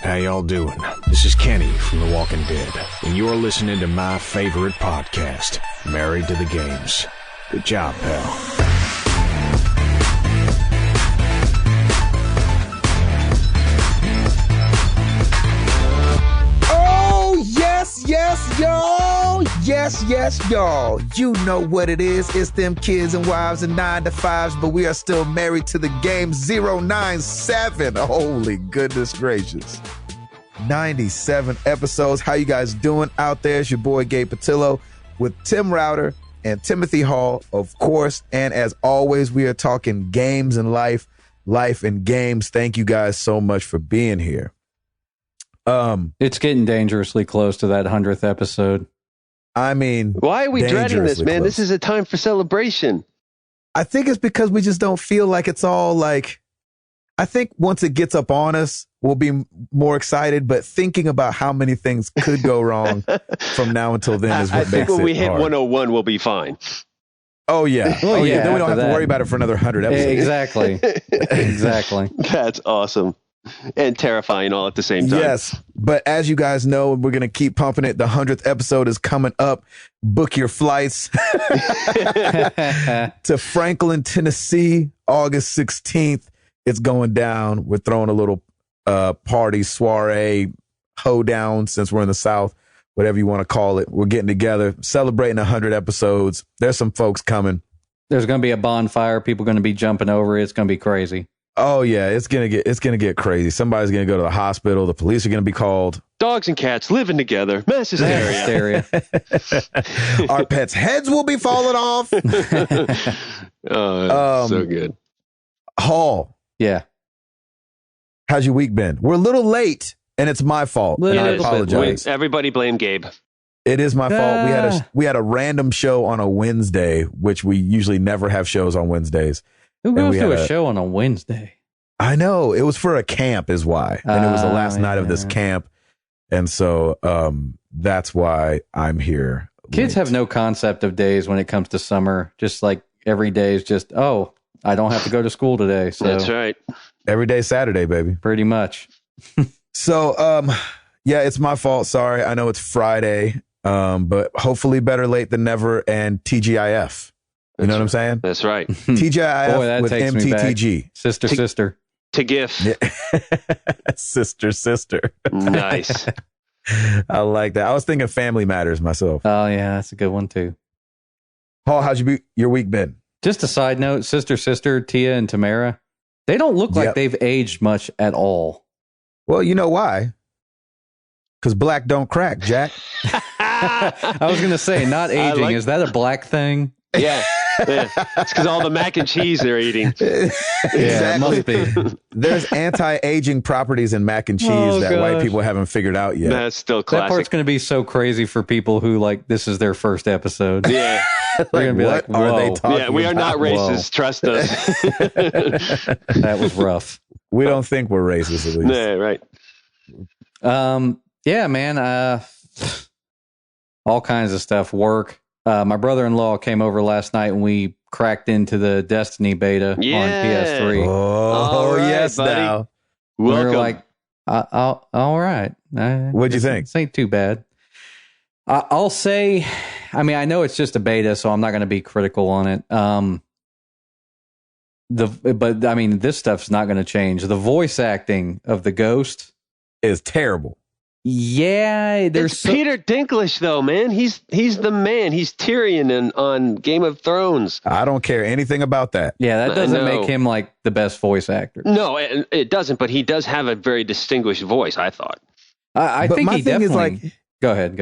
How y'all doing? This is Kenny from The Walking Dead, and you're listening to my favorite podcast, Married to the Games. Good job, pal. Yes, y'all. Yes, y'all. You know what it is. It's them kids and wives and 9-to-5s, but we are still married to the game. 097. Holy goodness gracious. 97 episodes. How you guys doing out there? It's your boy Gabe Patillo with Tim Router and Timothy Hall, of course. And as always, we are talking games and life and games. Thank you guys so much for being here. It's getting dangerously close to that 100th episode. I mean, why are we dreading this, man? Close. This is a time for celebration. I think it's because we just don't feel like it's all like, I think once it gets up on us, we'll be more excited, but thinking about how many things could go wrong from now until then is what makes it I think when we hit hard. 101, we'll be fine. Oh, yeah. Well, yeah, then we don't have to worry about it for another 100 episodes. Exactly. That's awesome. And terrifying all at the same time. Yes, but as you guys know, we're going to keep pumping it. The 100th episode is coming up. Book your flights to Franklin, Tennessee, August 16th. It's going down. We're throwing a little party, soiree, hoedown, since we're in the South, whatever you want to call it. We're getting together, celebrating 100 episodes. There's some folks coming. There's going to be a bonfire. People going to be jumping over it. It's going to be crazy. Oh yeah, it's gonna get crazy. Somebody's gonna go to the hospital. The police are gonna be called. Dogs and cats living together. Mass hysteria. Our pets' heads will be falling off. So good. Hall. Yeah. How's your week been? We're a little late, and it's my fault. And I apologize. Everybody blame Gabe. It is my fault. We had a random show on a Wednesday, which we usually never have shows on Wednesdays. Who goes to a show on a Wednesday? I know. It was for a camp is why. And it was the last night of this camp. And so that's why I'm here. Kids have no concept of days when it comes to summer. Just like every day is just, I don't have to go to school today. So that's right. Every day Saturday, baby. Pretty much. So, yeah, it's my fault. Sorry. I know it's Friday, but hopefully better late than never and TGIF. You know what I'm saying? That's right. TGIF with MTTG. Sister. To GIF. Yeah. Sister. Nice. I like that. I was thinking Family Matters myself. Oh, yeah, that's a good one, too. Paul, how's your week been? Just a side note, Sister, Tia and Tamara, they don't look like they've aged much at all. Well, you know why? Because black don't crack, Jack. I was going to say, not aging. Is that a black thing? Yeah. It's because all the mac and cheese they're eating. Exactly. Yeah, it must be. There's anti-aging properties in mac and cheese that white people haven't figured out yet. That's still classic. That part's going to be so crazy for people who this is their first episode. Yeah. They're going to be like, what are they talking Yeah, we are not racist. Trust us. That was rough. We don't think we're racist, at least. Yeah, right. Yeah, man. All kinds of stuff. Work. My brother-in-law came over last night and we cracked into the Destiny beta on PS3. Oh, right, yes, buddy. now. We were like, all right. What'd you think? This ain't too bad. I'll say, I know it's just a beta, so I'm not going to be critical on it. But this stuff's not going to change. The voice acting of the Ghost is terrible. Yeah, there's Peter Dinklage though, man. He's the man. He's Tyrion on Game of Thrones. I don't care anything about that. Yeah, that doesn't make him like the best voice actor. No, it doesn't. But he does have a very distinguished voice. I thought. I think he definitely. Is like, go ahead.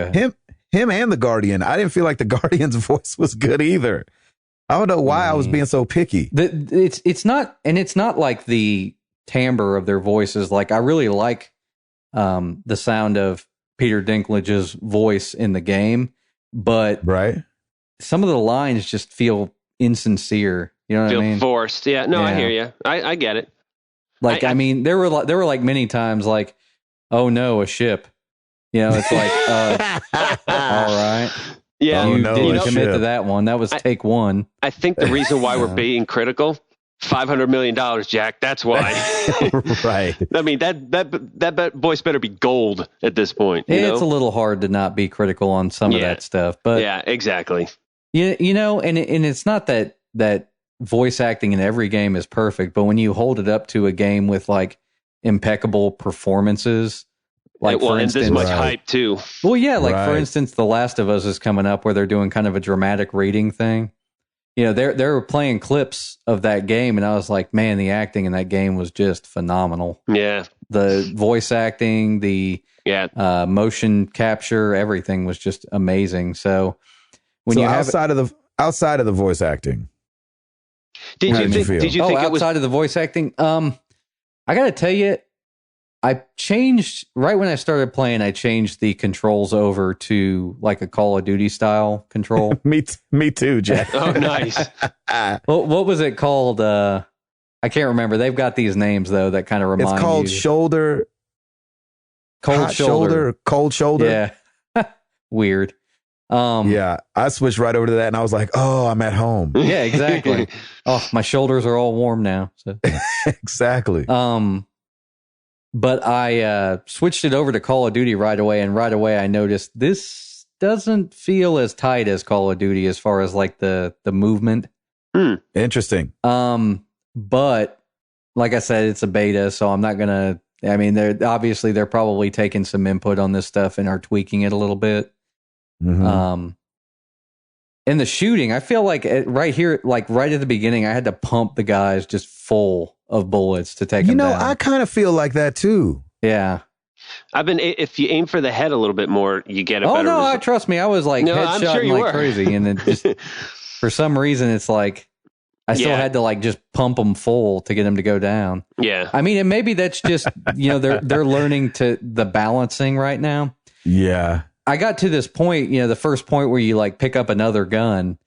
Him and the Guardian. I didn't feel like the Guardian's voice was good either. I don't know why I was being so picky. It's not like the timbre of their voices. Like I really like. The sound of Peter Dinklage's voice in the game, but some of the lines just feel insincere. You know what I mean? Feel forced. Yeah. No, I hear you. I get it. Like, there were like many times like, oh no, a ship. You know, it's like, all right. Yeah. You didn't commit to that one. That was take one. I think the reason why we're being critical $500 million, Jack. That's why. Right. I mean, that voice better be gold at this point. It's a little hard to not be critical on some of that stuff, but yeah, exactly. you know, and it's not that voice acting in every game is perfect, but when you hold it up to a game with like impeccable performances, like for instance, and this much hype too. Well, yeah, like for instance, The Last of Us is coming up where they're doing kind of a dramatic reading thing. You know, they're playing clips of that game, and I was like, man, the acting in that game was just phenomenal. Yeah, the voice acting, the motion capture, everything was just amazing. So when you outside of the voice acting, did you think it was outside of the voice acting? I got to tell you, I changed right when I started playing. I changed the controls over to like a Call of Duty style control. me too, Jack. Oh, nice. What was it called? I can't remember. They've got these names though that kind of remind you. It's called shoulder. Cold shoulder. Cold shoulder. Yeah. Weird. Yeah, I switched right over to that, and I was like, "Oh, I'm at home." Yeah, exactly. Oh, my shoulders are all warm now. So. Exactly. But I switched it over to Call of Duty right away, and right away I noticed this doesn't feel as tight as Call of Duty as far as like the movement. Interesting. But like I said, it's a beta, so I'm not gonna. I mean, they're probably taking some input on this stuff and are tweaking it a little bit. Mm-hmm. In the shooting, I feel like right here, like right at the beginning, I had to pump the guys just full of bullets to take them down. I kind of feel like that too. Yeah. If you aim for the head a little bit more, you get a better result. Trust me, I was like headshotting like crazy, and it just for some reason it's like I still had to like just pump them full to get them to go down. Yeah. I mean, and maybe that's just they're learning to the balancing right now. Yeah. I got to this point, the first point where you like pick up another gun,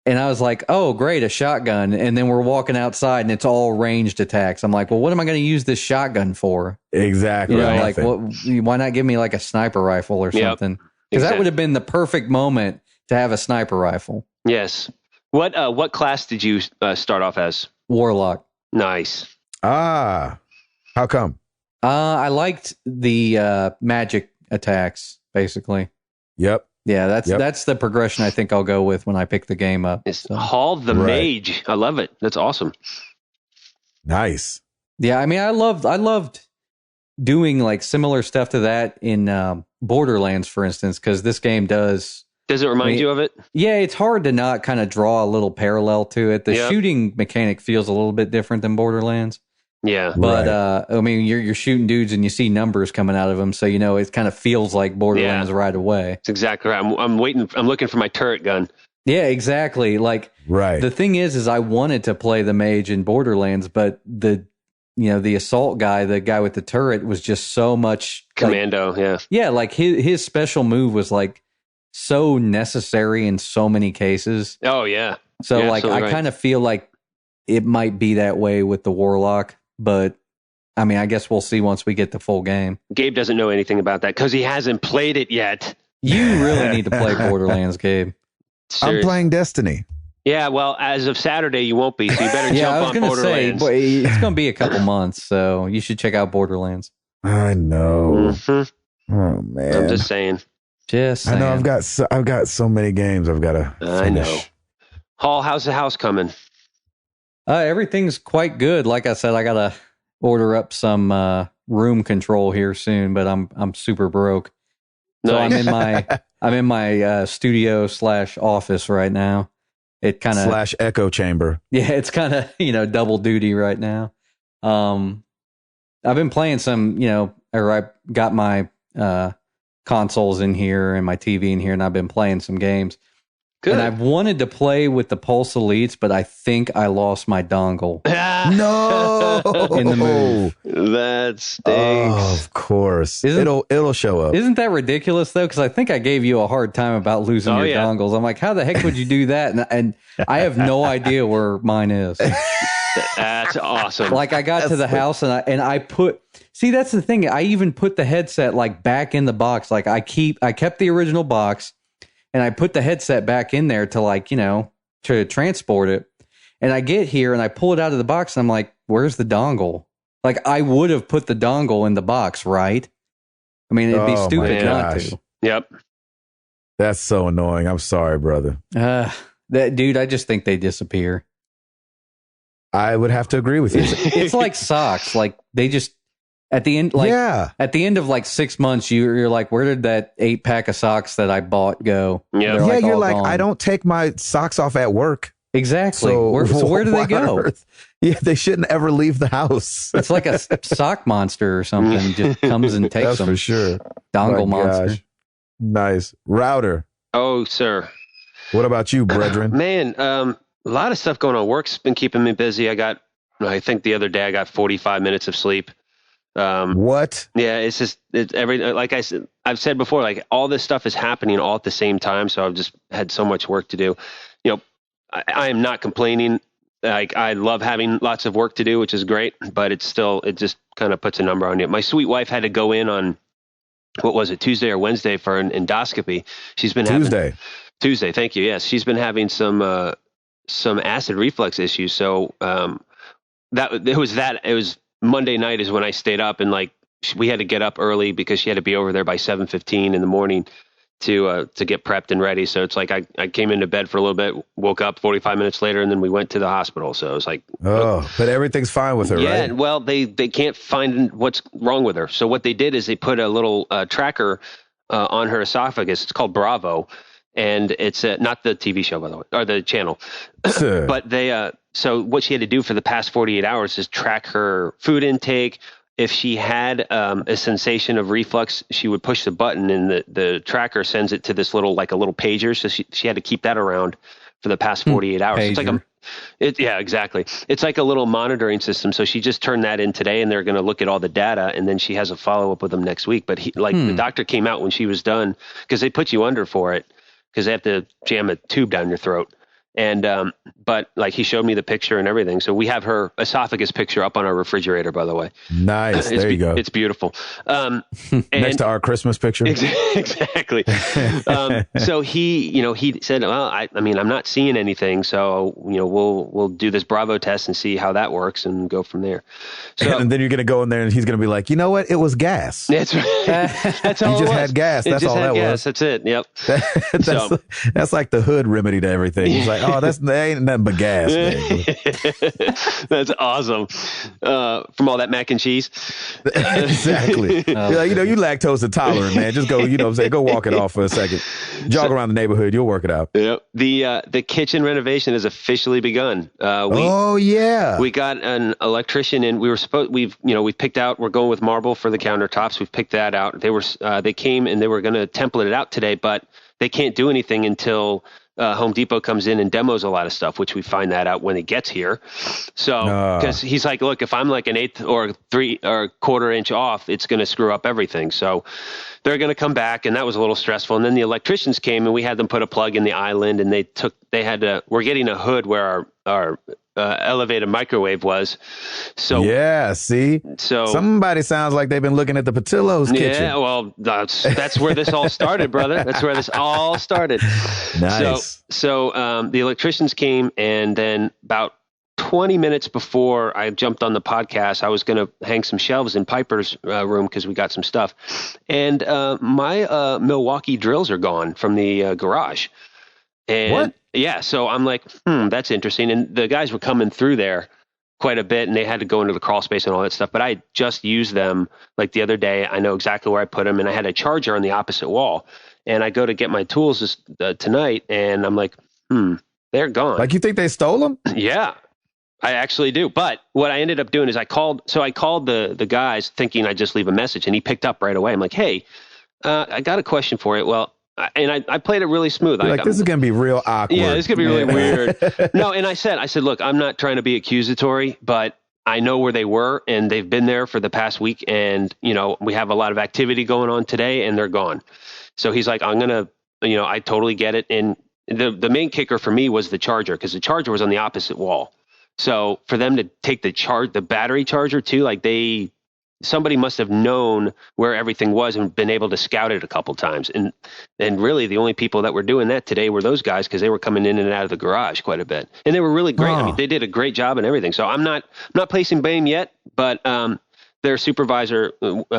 and I was like, oh, great, a shotgun. And then we're walking outside and it's all ranged attacks. I'm like, well, what am I going to use this shotgun for? Exactly. Like, why not give me like a sniper rifle or something? Because that would have been the perfect moment to have a sniper rifle. Yes. What class did you start off as? Warlock. Nice. How come? I liked the magic attacks, basically. Yep. Yeah, that's the progression I think I'll go with when I pick the game up. It's Hall the Mage. I love it. That's awesome. Nice. Yeah, I mean, I loved doing like similar stuff to that in Borderlands, for instance, because this game does. Does it remind you of it? Yeah, it's hard to not kind of draw a little parallel to it. The shooting mechanic feels a little bit different than Borderlands. Yeah, but I mean, you're shooting dudes and you see numbers coming out of them, so it kind of feels like Borderlands right away. That's exactly right. I'm waiting. I'm looking for my turret gun. Yeah, exactly. Like, the thing is I wanted to play the mage in Borderlands, but the assault guy, the guy with the turret, was just so much commando. Like his special move was like so necessary in so many cases. Oh yeah. So like I kind of feel like it might be that way with the Warlock. But, I mean, I guess we'll see once we get the full game. Gabe doesn't know anything about that because he hasn't played it yet. You really need to play Borderlands, Gabe. I'm playing Destiny. Yeah, well, as of Saturday, you won't be, so you better jump on Borderlands. It's going to be a couple months, so you should check out Borderlands. I know. Mm-hmm. Oh, man. I'm just saying. I know, I've got so many games I've got to finish. I know. Hall, how's the house coming? Everything's quite good. Like I said, I gotta order up some room control here soon, but I'm super broke. So nice. I'm in my studio / office right now. It kind of / echo chamber. Yeah, it's kind of double duty right now. I've been playing some, or I got my consoles in here and my TV in here, and I've been playing some games. Good. And I've wanted to play with the Pulse Elites, but I think I lost my dongle. No, in the move. That stinks. Oh, of course, it'll show up. Isn't that ridiculous though? Because I think I gave you a hard time about losing your dongles. I'm like, how the heck would you do that? And I have no idea where mine is. That's awesome. Like I got to the house and I put. See, that's the thing. I even put the headset like back in the box. Like I kept the original box. And I put the headset back in there to to transport it. And I get here and I pull it out of the box and I'm like, where's the dongle? Like, I would have put the dongle in the box, right? I mean, it'd be stupid not to. Yep. That's so annoying. I'm sorry, brother. That dude, I just think they disappear. I would have to agree with you. It's like socks. Like, they just, at the end, at the end of like 6 months, you're like, where did that 8-pack of socks that I bought go? Yeah, you're like, gone. I don't take my socks off at work. Exactly. So where do they go? Yeah, they shouldn't ever leave the house. It's like a sock monster or something. Just comes and takes them. For sure. Dongle monster. Gosh. Nice. Router. Oh, sir. What about you, brethren? Man, a lot of stuff going on. Work's been keeping me busy. I think the other day I got 45 minutes of sleep. What? Yeah, it's just like I've said before, like all this stuff is happening all at the same time. So I've just had so much work to do. You know, I am not complaining. Like, I love having lots of work to do, which is great, but it just kind of puts a number on it. My sweet wife had to go in on, what was it, Tuesday or Wednesday for an endoscopy. She's been Tuesday. Thank you. Yes. She's been having some acid reflux issues. So, it was Monday night is when I stayed up, and like we had to get up early because she had to be over there by 7:15 in the morning to get prepped and ready. So it's like I came into bed for a little bit, woke up 45 minutes later, and then we went to the hospital. So it was like, but everything's fine with her, right? Yeah, well, they can't find what's wrong with her. So what they did is they put a little tracker on her esophagus. It's called Bravo, and it's not the TV show, by the way, or the channel. But they so what she had to do for the past 48 hours is track her food intake. If she had a sensation of reflux, she would push the button, and the tracker sends it to this little pager. So she had to keep that around for the past 48 hours. Pager. It's like yeah, exactly. It's like a little monitoring system. So she just turned that in today, and they're going to look at all the data, and then she has a follow up with them next week. But the doctor came out when she was done, because they put you under for it, because they have to jam a tube down your throat. And but like, he showed me the picture and everything. So we have her esophagus picture up on our refrigerator, by the way. Nice. There you go. It's beautiful. Next to our Christmas picture. Exactly. So he said, well, I mean, I'm not seeing anything. So, we'll do this Bravo test and see how that works and go from there. So, and then you're going to go in there and he's going to be like, you know what? It was gas. That's right. That's all you just had gas. That's all that was. That's it. Yep. That's like the hood remedy to everything. He's like, oh, that ain't nothing but gas. That's awesome. From all that mac and cheese. Exactly. You're like, you lactose intolerant, man. Just go, go walk it off for a second. Jog around the neighborhood. You'll work it out. Yep. The kitchen renovation has officially begun. We got an electrician, and we've picked out, we're going with marble for the countertops. We've picked that out. They came and they were going to template it out today, but they can't do anything until Home Depot comes in and demos a lot of stuff, which we find that out when he gets here. So, because he's like, look, if I'm like an eighth or a quarter inch off, it's going to screw up everything. So they're going to come back, and that was a little stressful. And then the electricians came, and we had them put a plug in the island, and we're getting a hood where our elevated microwave was. So yeah, see, somebody sounds like they've been looking at the Patillo's kitchen. Yeah, well, that's where this all started, brother. That's where this all started. Nice. So the electricians came, and then about 20 minutes before I jumped on the podcast, I was going to hang some shelves in Piper's room because we got some stuff, and my Milwaukee drills are gone from the garage. And what? Yeah, so I'm like, that's interesting. And the guys were coming through there quite a bit, and they had to go into the crawl space and all that stuff. But I just used them like the other day. I know exactly where I put them, and I had a charger on the opposite wall. And I go to get my tools tonight, and I'm like, they're gone. Like, you think they stole them? Yeah, I actually do. But what I ended up doing is I called the guys thinking I'd just leave a message, and he picked up right away. I'm like, hey, I got a question for you. Well, and I played it really smooth. This is going to be real awkward. Yeah, this is going to be really weird. No, and I said, look, I'm not trying to be accusatory, but I know where they were, and they've been there for the past week, and, we have a lot of activity going on today, and they're gone. So he's like, I'm going to, I totally get it. And the main kicker for me was the charger, because the charger was on the opposite wall. So for them to take the battery charger too, like they somebody must have known where everything was and been able to scout it a couple times. And really the only people that were doing that today were those guys, because they were coming in and out of the garage quite a bit. And they were really great. I mean, they did a great job and everything. So I'm not placing blame yet, but their supervisor,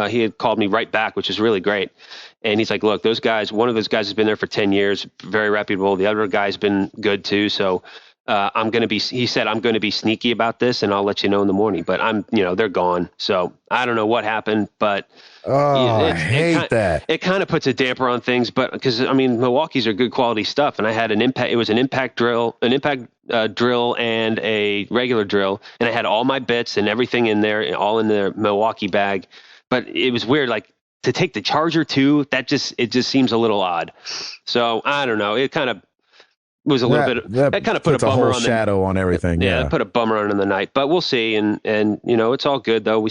he had called me right back, which is really great. And he's like, look, those guys, one of those guys has been there for 10 years, very reputable. The other guy's been good too. So he said, I'm going to be sneaky about this and I'll let you know in the morning, but they're gone. So I don't know what happened, but I hate that. It kind of puts a damper on things, but because Milwaukee's are good quality stuff. And I had it was an impact drill and a regular drill. And I had all my bits and everything in there, all in the Milwaukee bag. But it was weird, like to take the charger too, it just seems a little odd. So I don't know. It kind of was a little bit that kind of put a bummer whole shadow on everything. Yeah, put a bummer on in the night, but we'll see. And it's all good though.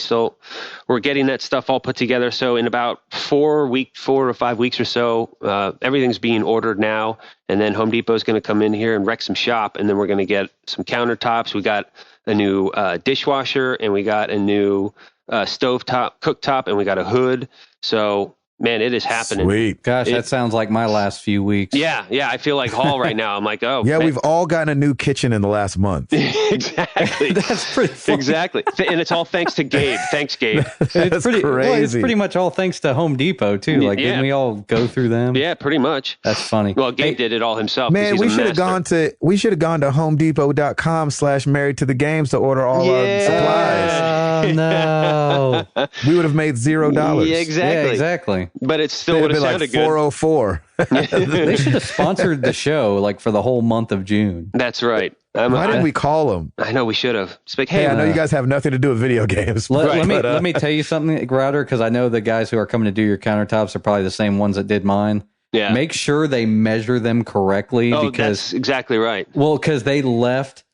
We're getting that stuff all put together. So in about 4 or 5 weeks or so, everything's being ordered now. And then Home Depot is going to come in here and wreck some shop. And then we're going to get some countertops. We got a new dishwasher, and we got a new stovetop, cooktop, and we got a hood. So man, it is happening. Sweet. Gosh, that sounds like my last few weeks. Yeah. I feel like Hall right now. I'm like, oh. Yeah, man. we've all gotten a new kitchen in the last month. Exactly. That's pretty funny. Exactly. And it's all thanks to Gabe. Thanks, Gabe. That's crazy. Well, it's pretty much all thanks to Home Depot, too. Like, didn't we all go through them? Yeah, pretty much. That's funny. Well, Gabe did it all himself. Man, we should have gone to homedepot.com/married to the games to order all our supplies. No. We would have made $0. Yeah, exactly. Yeah, exactly. But it still would have sounded like 404. They should have sponsored the show like for the whole month of June. That's right. Why didn't we call them? I know we should have. It's like, hey, I know you guys have nothing to do with video games. Let me tell you something, Router, because I know the guys who are coming to do your countertops are probably the same ones that did mine. Yeah. Make sure they measure them correctly. Oh, because, that's exactly right. Well, because they left,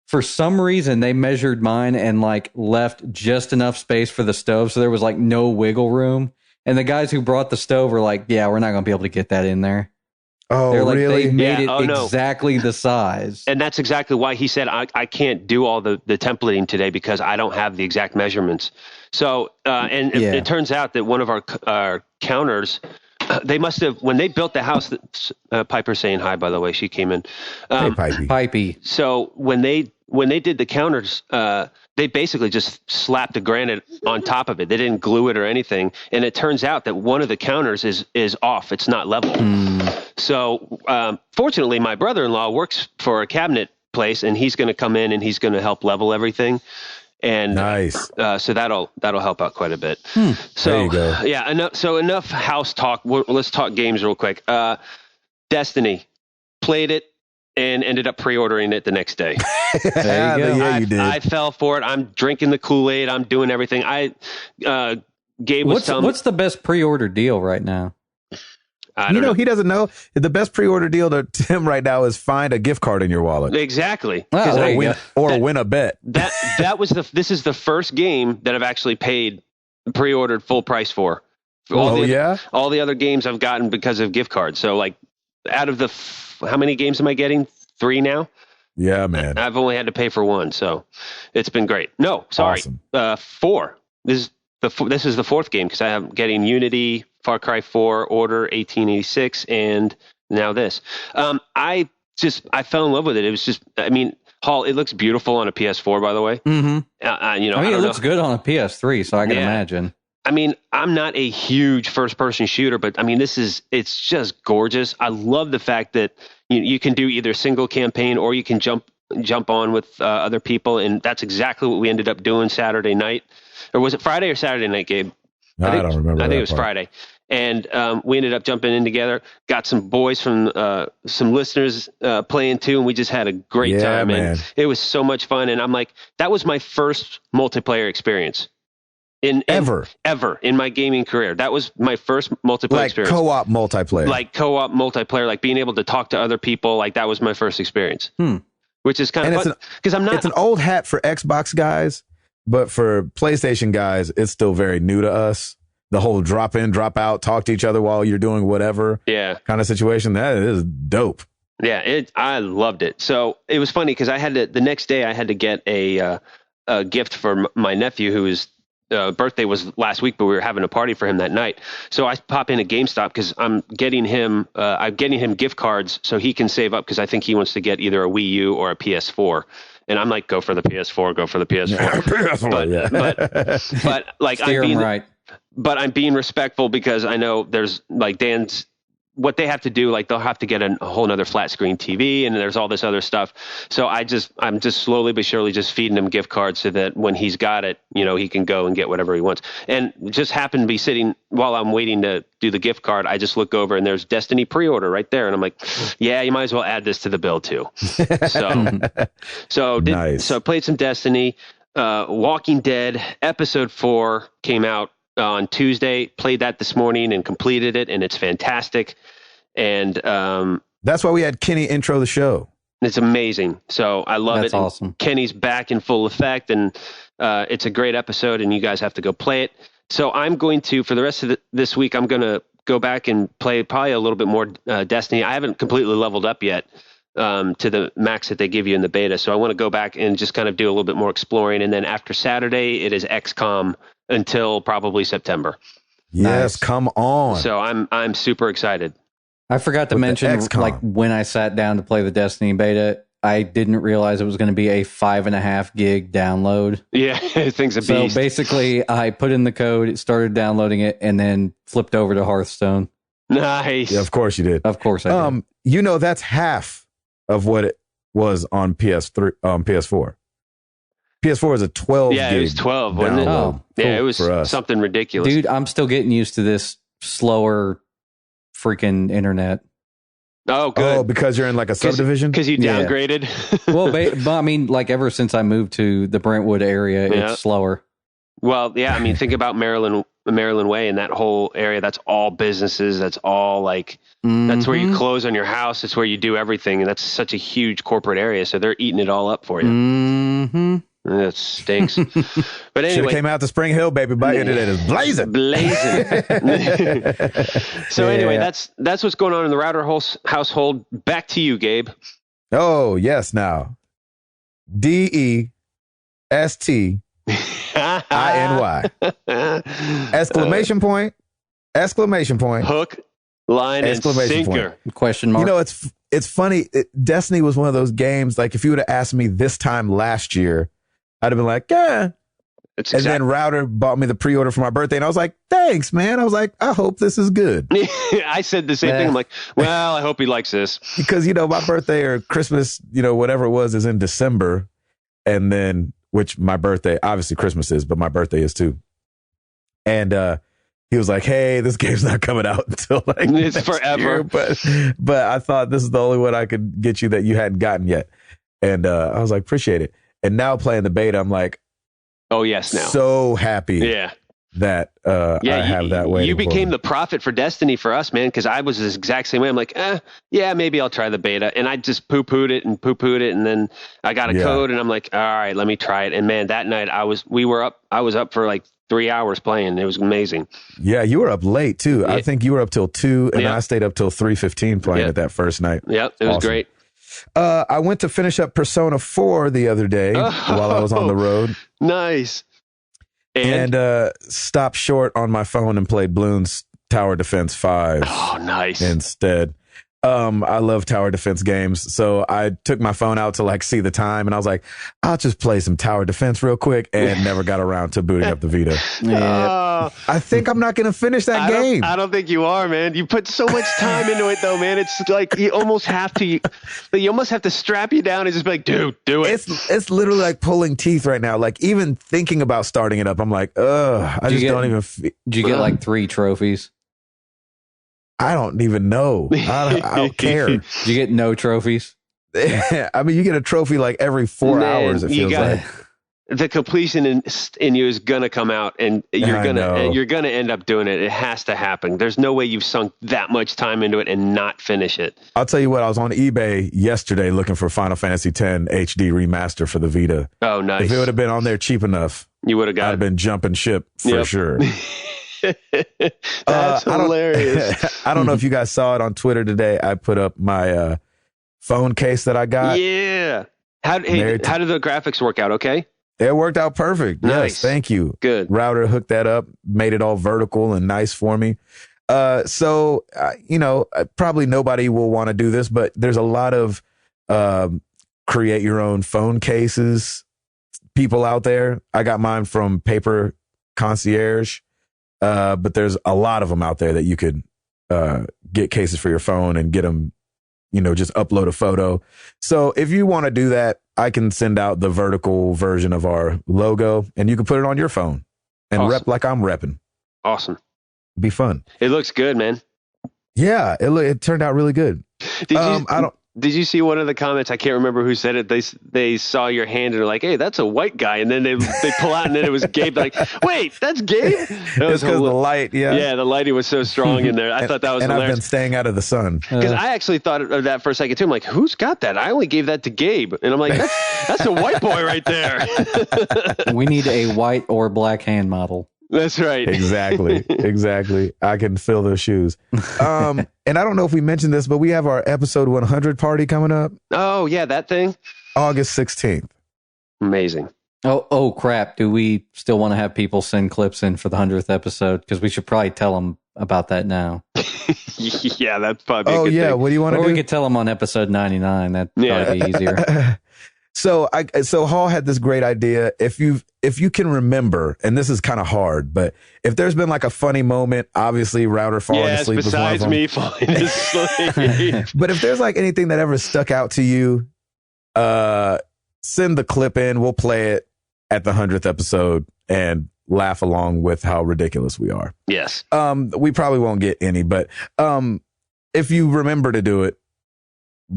for some reason, they measured mine and like left just enough space for the stove. So there was like no wiggle room. And the guys who brought the stove were like, yeah, we're not going to be able to get that in there. Oh, they're like, really? They made it exactly the size. And that's exactly why he said, I can't do all the templating today because I don't have the exact measurements. So, it turns out that one of our counters, they must have, when they built the house, Piper's saying hi, by the way, she came in. Hey, Pipey. So when they did the counters, they basically just slapped the granite on top of it. They didn't glue it or anything. And it turns out that one of the counters is off. It's not level. So fortunately, my brother-in-law works for a cabinet place, and he's going to come in and he's going to help level everything. And nice. So that'll help out quite a bit. So there you go. Yeah. Enough house talk. Let's talk games real quick. Destiny, played it and ended up pre-ordering it the next day. There you go. Yeah, you did. I fell for it. I'm drinking the Kool-Aid. I'm doing everything. Gabe was telling me. What's the best pre-order deal right now? I don't know. He doesn't know. The best pre-order deal to Tim right now is find a gift card in your wallet. Exactly. Win a bet. This is the first game that I've actually paid pre-ordered full price for. All the other games I've gotten because of gift cards. So like out of how many games am I getting? 3 now? Yeah, man. I've only had to pay for 1, so it's been great. No, sorry. Awesome. 4. This is the 4th game because I am getting Unity, Far Cry 4, Order 1886, and now this. I fell in love with it. It was just, Hall, it looks beautiful on a PS4, by the way. Mm-hmm. It looks good on a PS3, so I can imagine. I'm not a huge first-person shooter, but it's just gorgeous. I love the fact that you can do either single campaign or you can jump on with other people, and that's exactly what we ended up doing Saturday night. Or was it Friday or Saturday night, Gabe? I don't remember. I think it was Friday. And we ended up jumping in together, got some boys from some listeners playing too, and we just had a great time. Man. And it was so much fun. And I'm like, that was my first multiplayer experience. Ever in my gaming career. That was my first multiplayer experience. Co-op multiplayer, like being able to talk to other people. Like that was my first experience, which is kind of fun because it's an old hat for Xbox guys, but for PlayStation guys, it's still very new to us. The whole drop in, drop out, talk to each other while you're doing whatever kind of situation. That is dope. Yeah, I loved it. So it was funny because the next day I had to get a gift for my nephew who is birthday was last week, but we were having a party for him that night. So I pop in at GameStop because I'm getting him gift cards so he can save up, because I think he wants to get either a Wii U or a PS4. And I'm like, go for the PS4, go for the PS4. But like I'm being respectful, because I know there's like Dan's, what they have to do, like they'll have to get a whole nother flat screen TV, and there's all this other stuff. So I'm just slowly but surely just feeding him gift cards so that when he's got it, he can go and get whatever he wants. And just happened to be sitting while I'm waiting to do the gift card, I just look over and there's Destiny pre-order right there. And I'm like, yeah, you might as well add this to the bill too. So I played some Destiny. Walking Dead episode 4 came out on Tuesday, played that this morning and completed it, and it's fantastic. And that's why we had Kenny intro the show. It's amazing. So I love it. That's awesome. Kenny's back in full effect, and it's a great episode, and you guys have to go play it. So I'm going to, for the rest of this week, I'm going to go back and play probably a little bit more Destiny. I haven't completely leveled up yet to the max that they give you in the beta. So I want to go back and just kind of do a little bit more exploring. And then after Saturday, it is XCOM until probably September. Yes, nice. Come on. So I'm super excited. I forgot to mention, like when I sat down to play the Destiny beta, I didn't realize it was going to be a 5.5 gig download. Yeah, thing's a beast. So basically, I put in the code, it started downloading it, and then flipped over to Hearthstone. Nice. Yeah, of course you did. Of course I did. That's half of what it was on PS4. PS4 is a 12 Yeah, gig it was 12, wasn't it? Oh, cool. Yeah, it was something ridiculous. Dude, I'm still getting used to this slower freaking internet. Oh, good. Oh, because you're in like a subdivision? Because you downgraded? Well, I mean, like ever since I moved to the Brentwood area, it's slower. Well, yeah, I mean, think about Maryland Way and that whole area. That's all businesses. That's all like, that's where you close on your house. It's where you do everything. And that's such a huge corporate area. So they're eating it all up for you. Mm-hmm. That stinks. But anyway. Should have came out to Spring Hill, baby. By internet is blazing. So anyway, that's what's going on in the Router household. Back to you, Gabe. Oh, yes. Now, DESTINY. Exclamation point. Hook, line, and sinker. Question mark. It's funny. Destiny was one of those games, like if you would have asked me this time last year, I'd have been like, yeah. Then Router bought me the pre-order for my birthday, and I was like, thanks, man. I was like, I hope this is good. I said the same thing. I'm like, well, I hope he likes this. Because, my birthday or Christmas, whatever it was, is in December. And then, which my birthday, obviously Christmas is, but my birthday is too. And he was like, hey, this game's not coming out until like it's forever. Year, but I thought this is the only one I could get you that you hadn't gotten yet. And I was like, appreciate it. And now playing the beta, I'm like, oh, yes, now. So happy. Yeah. That I have that way. You became the prophet for Destiny for us, man, because I was the exact same way. I'm like, yeah, maybe I'll try the beta. And I just poo-pooed it. And then I got a code and I'm like, all right, let me try it. And man, that night I was up for like 3 hours playing. It was amazing. Yeah, you were up late too. Yeah. I think you were up till 2 and I stayed up till 3:15 playing it that first night. Yep, it was great. I went to finish up Persona 4 the other day while I was on the road. Nice. And stopped short on my phone and played Bloons Tower Defense 5. Oh, nice. Instead. I love tower defense games. So I took my phone out to like see the time and I was like, I'll just play some tower defense real quick, and never got around to booting up the Vita. Yeah. I think I'm not going to finish that game. I don't think you are, man. You put so much time into it though, man. It's like you almost have to strap you down and just be like, dude, do it. It's literally like pulling teeth right now. Like even thinking about starting it up, I'm like, I just don't even. Did you get like 3 trophies? I don't even know. I don't care. Did you get no trophies? I mean, you get a trophy like every 4 hours. It feels like the completion in you is gonna come out, and you're gonna end up doing it. It has to happen. There's no way you've sunk that much time into it and not finish it. I'll tell you what. I was on eBay yesterday looking for Final Fantasy X HD remaster for the Vita. Oh, nice! If it would have been on there cheap enough, you would have got. I'd have been jumping ship for sure. That's hilarious. I don't know if you guys saw it on Twitter today. I put up my phone case that I got. Yeah. How did the graphics work out? Okay. It worked out perfect. Nice. Yes, thank you. Good. Router hooked that up, made it all vertical and nice for me. So probably nobody will want to do this, but there's a lot of create your own phone cases people out there. I got mine from Paper Concierge, but there's a lot of them out there that you could get cases for your phone and get them, just upload a photo. So if you want to do that, I can send out the vertical version of our logo and you can put it on your phone and rep like I'm repping. Awesome. Be fun. It looks good, man. Yeah, it turned out really good. Did you see one of the comments? I can't remember who said it. They saw your hand and were like, "Hey, that's a white guy." And then they pull out and then it was Gabe. They're like, "Wait, that's Gabe?" It's because the light. Yeah, the lighting was so strong in there. I thought that was and hilarious. I've been staying out of the sun because I actually thought of that for a second too. I'm like, "Who's got that?" I only gave that to Gabe, and I'm like, "That's a white boy right there." We need a white or black hand model. That's right. Exactly. I can fill those shoes. And I don't know if we mentioned this, but we have our episode 100 party coming up. Oh, yeah, that thing? August 16th. Amazing. Oh, crap. Do we still want to have people send clips in for the 100th episode? Because we should probably tell them about that now. Yeah, that's probably a good thing. What do you want to do? Or we could tell them on episode 99. That'd probably be easier. So Hall had this great idea. If you can remember, and this is kind of hard, but if there's been like a funny moment, obviously Router falling asleep was one of them. Besides me falling asleep. But if there's like anything that ever stuck out to you, send the clip in. We'll play it at the 100th episode and laugh along with how ridiculous we are. Yes. We probably won't get any, but if you remember to do it,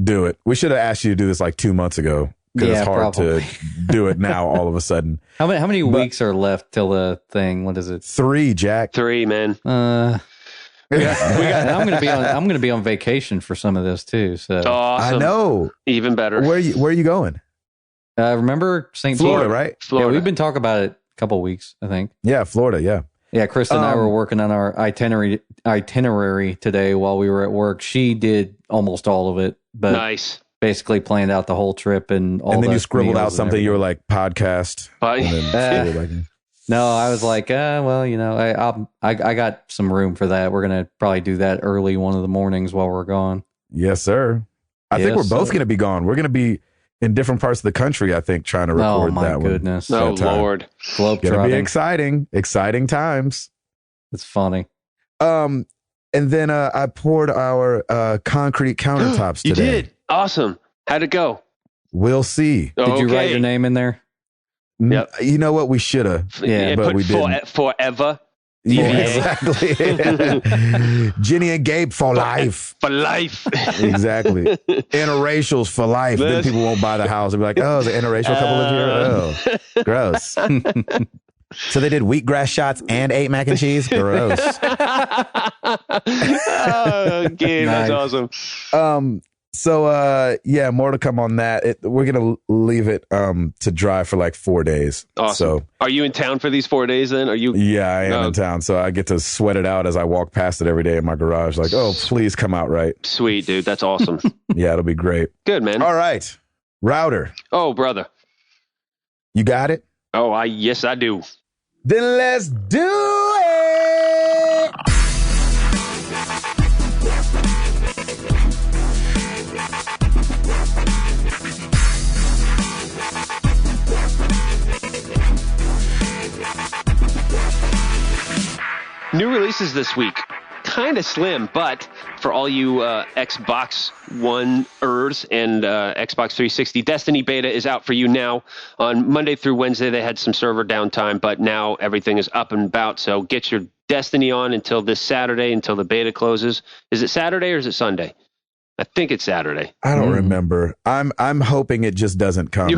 do it. We should have asked you to do this like 2 months ago. Because it's hard to do it now all of a sudden. How many weeks are left till the thing? What is it? 3, Jack. 3, man. I'm gonna be on vacation for some of this too. So awesome. I know. Even better. Where are you going? Remember St. Florida, right? Florida. Yeah, we've been talking about it a couple of weeks, I think. Yeah, Florida. Yeah. Yeah, Krista and I were working on our itinerary today while we were at work. She did almost all of it, but nice. Basically planned out the whole trip and all. And then you scribbled out something. You were like podcast. No, I was like, I got some room for that. We're gonna probably do that early one of the mornings while we're gone. Yes, sir. I think we're both gonna be gone. We're gonna be in different parts of the country. I think trying to record that one. Goodness. Oh Lord, gonna be exciting times. It's funny. And then I poured our concrete countertops today. You did. Awesome. How'd it go? We'll see. Did you write your name in there? Yep. You know what? We should have. Yeah, but we didn't. Forever. Yeah, exactly. Ginny and Gabe for life. For life. Exactly. Interracials for life. Then people won't buy the house. They'll be like, oh, the interracial couple live here? Oh, gross. So they did wheatgrass shots and ate mac and cheese? Gross. Oh, Gabe, nice. That's awesome. So more to come on that. We're gonna leave it to dry for like 4 days. Awesome. So, are you in town for these 4 days then? Are you? Yeah, I am in town. So I get to sweat it out as I walk past it every day in my garage. Like, oh, please come out right. Sweet, dude. That's awesome. Yeah, it'll be great. Good, man. All right, Router. Oh, brother. You got it? Oh, yes, I do. Then let's do it. New releases this week. Kind of slim, but for all you Xbox One-ers and Xbox 360, Destiny Beta is out for you now. On Monday through Wednesday, they had some server downtime, but now everything is up and about. So get your Destiny on until this Saturday, until the beta closes. Is it Saturday or is it Sunday? I think it's Saturday. I don't remember. I'm hoping it just doesn't come.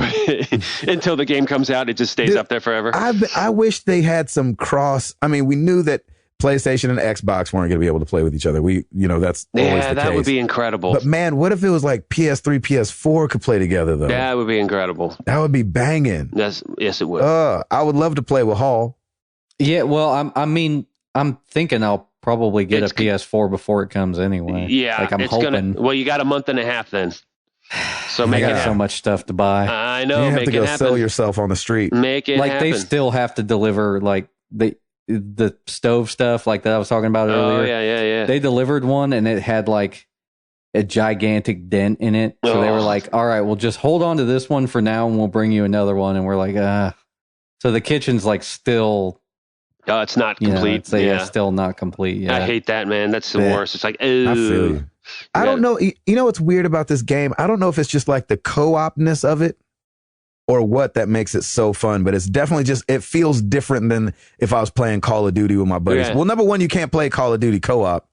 Until the game comes out, it just stays up there forever. I wish they had some cross. I mean, we knew that PlayStation and Xbox weren't going to be able to play with each other. That's always the case. That would be incredible. But man, what if it was like PS3, PS4 could play together though? That would be incredible. That would be banging. Yes, it would. I would love to play with Hall. Yeah, well, I'm thinking I'll probably get a PS4 before it comes anyway. Yeah, like I'm hoping. Well, you got a month and a half then. So make I it got happen. so much stuff to buy. I know. You have Make to go it happen. sell yourself on the street. Make it Like happen. they still have to deliver like the stove stuff like that I was talking about earlier. Oh yeah. They delivered one and it had like a gigantic dent in it. So they were like, all right, well just hold on to this one for now and we'll bring you another one. And we're like, So the kitchen's like still it's not complete. It's still not complete. Yeah. I hate that, man. That's the worst. It's like, ooh. I feel you. I don't know. You know what's weird about this game? I don't know if it's just like the co-opness of it or what that makes it so fun, but it's definitely just, it feels different than if I was playing Call of Duty with my buddies. Yeah. Well, number one, you can't play Call of Duty co-op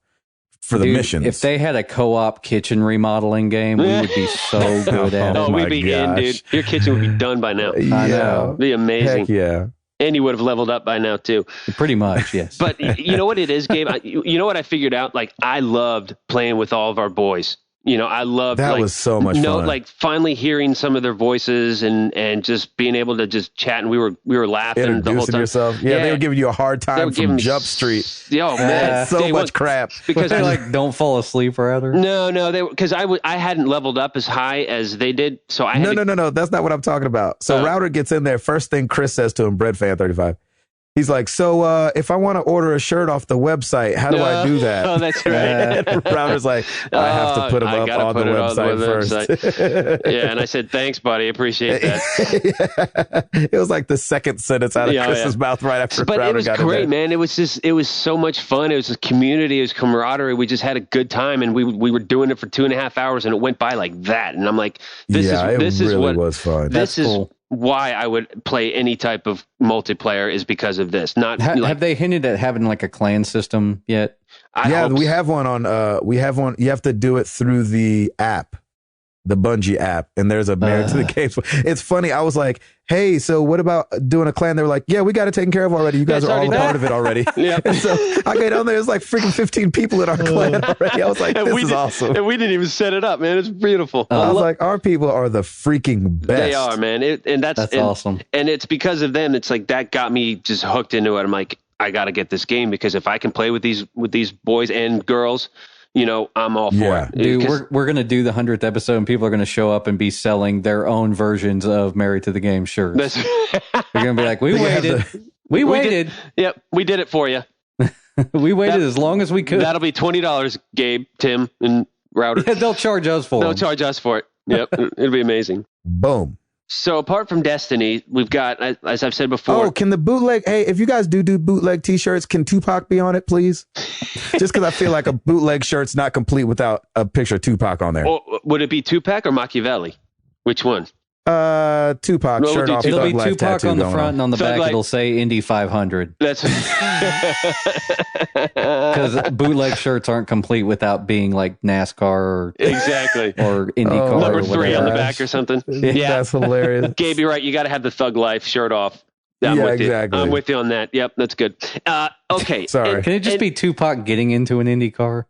for the missions. If they had a co-op kitchen remodeling game, we would be so good at it. Oh, we'd be in, dude. Your kitchen would be done by now. I know. It'd be amazing. Heck yeah. And you would have leveled up by now, too. Pretty much, yes. But you know what it is, Gabe? You know what I figured out? Like, I loved playing with all of our boys. You know, I loved that was so much fun. Like finally hearing some of their voices and just being able to just chat, and we were laughing the whole time. Yourself. Yeah, they were giving you a hard time from Jump Street. Oh man, so much crap because they like don't fall asleep rather. No, because I hadn't leveled up as high as they did, so I had no. That's not what I'm talking about. So Router gets in there. First thing Chris says to him, BreadFan35. He's like, so if I want to order a shirt off the website, how do I do that? Oh, that's right. Router's like, I have to put them up on the website first. Yeah, and I said, thanks, buddy. Appreciate that. It was like the second sentence out of Chris's mouth right after Router got in there. But it was great, man. It was so much fun. It was a community. It was camaraderie. We just had a good time, and we were doing it for 2.5 hours, and it went by like that. And I'm like, this was fun. This is cool. Why I would play any type of multiplayer is because of this. Not have they hinted at having like a clan system yet? We have one on. We have one. You have to do it through the app, the Bungie app, and there's a Married to the Games. It's funny. I was like, "Hey, so what about doing a clan?" They were like, "Yeah, we got it taken care of already. You guys are all a part of it already." Yeah. And so I get on there. There's like freaking 15 people in our clan already. I was like, "This is awesome." And we didn't even set it up, man. It's beautiful. I was like, "Our people are the freaking best." They are, man. That's awesome. And it's because of them. It's like that got me just hooked into it. I'm like, I got to get this game because if I can play with these boys and girls, you know, I'm all for it. Dude, we're going to do the 100th episode and people are going to show up and be selling their own versions of Married to the Game shirts. They're going to be like, we waited. We waited. Yep, we did it for you. We waited as long as we could. That'll be $20, Gabe, Tim, and Router. Yeah, they'll charge us for it. They'll charge us for it. Yep, it'll be amazing. Boom. So apart from Destiny, we've got, as I've said before. Oh, can the bootleg? Hey, if you guys do bootleg T-shirts, can Tupac be on it, please? Just because I feel like a bootleg shirt's not complete without a picture of Tupac on there. Would it be Tupac or Machiavelli? Which one? Tupac shirt off. It'll be Tupac on the front and on the back Life. It'll say Indy 500. That's because bootleg shirts aren't complete without being like NASCAR or exactly or IndyCar. Number or 3 on the back or something. Yeah, that's hilarious. Gabe, you're right. You got to have the Thug Life shirt off. Exactly. I'm with you on that. Yep, that's good. Okay. Sorry. Can it just be Tupac getting into an Indy car?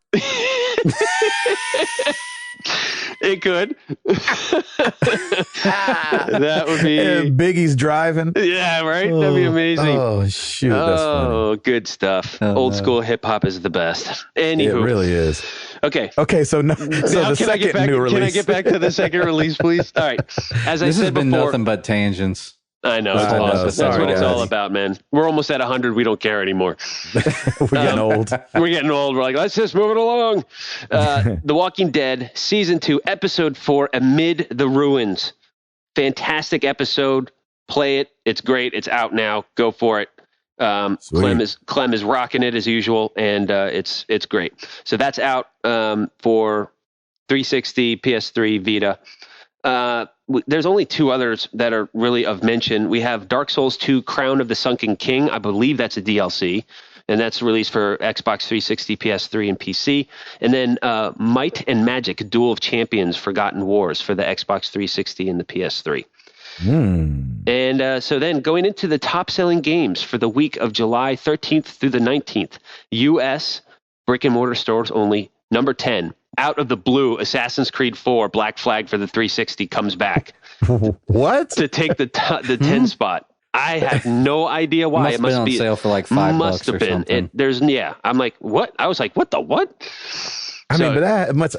It could. That would be. And Biggie's driving. Yeah, right? That'd be amazing. Oh, shoot. That's funny. Good stuff. Old school hip hop is the best. Anywho. It really is. Okay. So the second new release. Can I get back to the second release, please? All right. As I this said has been before, nothing but tangents. I know. It's awesome. That's what it's all about, man. We're almost at 100. We don't care anymore. We're getting old. We're getting old. We're like, let's just move it along. The Walking Dead, Season 2, Episode 4, Amid the Ruins. Fantastic episode. Play it. It's great. It's out now. Go for it. Clem is rocking it as usual, and it's great. So that's out for 360, PS3, Vita. There's only 2 others that are really of mention. We have Dark Souls 2 Crown of the Sunken King. I believe that's a DLC, and that's released for Xbox 360, PS3, and PC. And then Might and Magic Duel of Champions Forgotten Wars for the Xbox 360 and the PS3. And so then going into the top-selling games for the week of July 13th through the 19th, U.S. brick-and-mortar stores only, number 10. Out of the blue, Assassin's Creed 4 Black Flag for the 360 comes back. What? To take the 10 spot. I have no idea why. It must be on sale for like $5 must have or been. something. I'm like, what? I was like, what the what? I mean, but that must.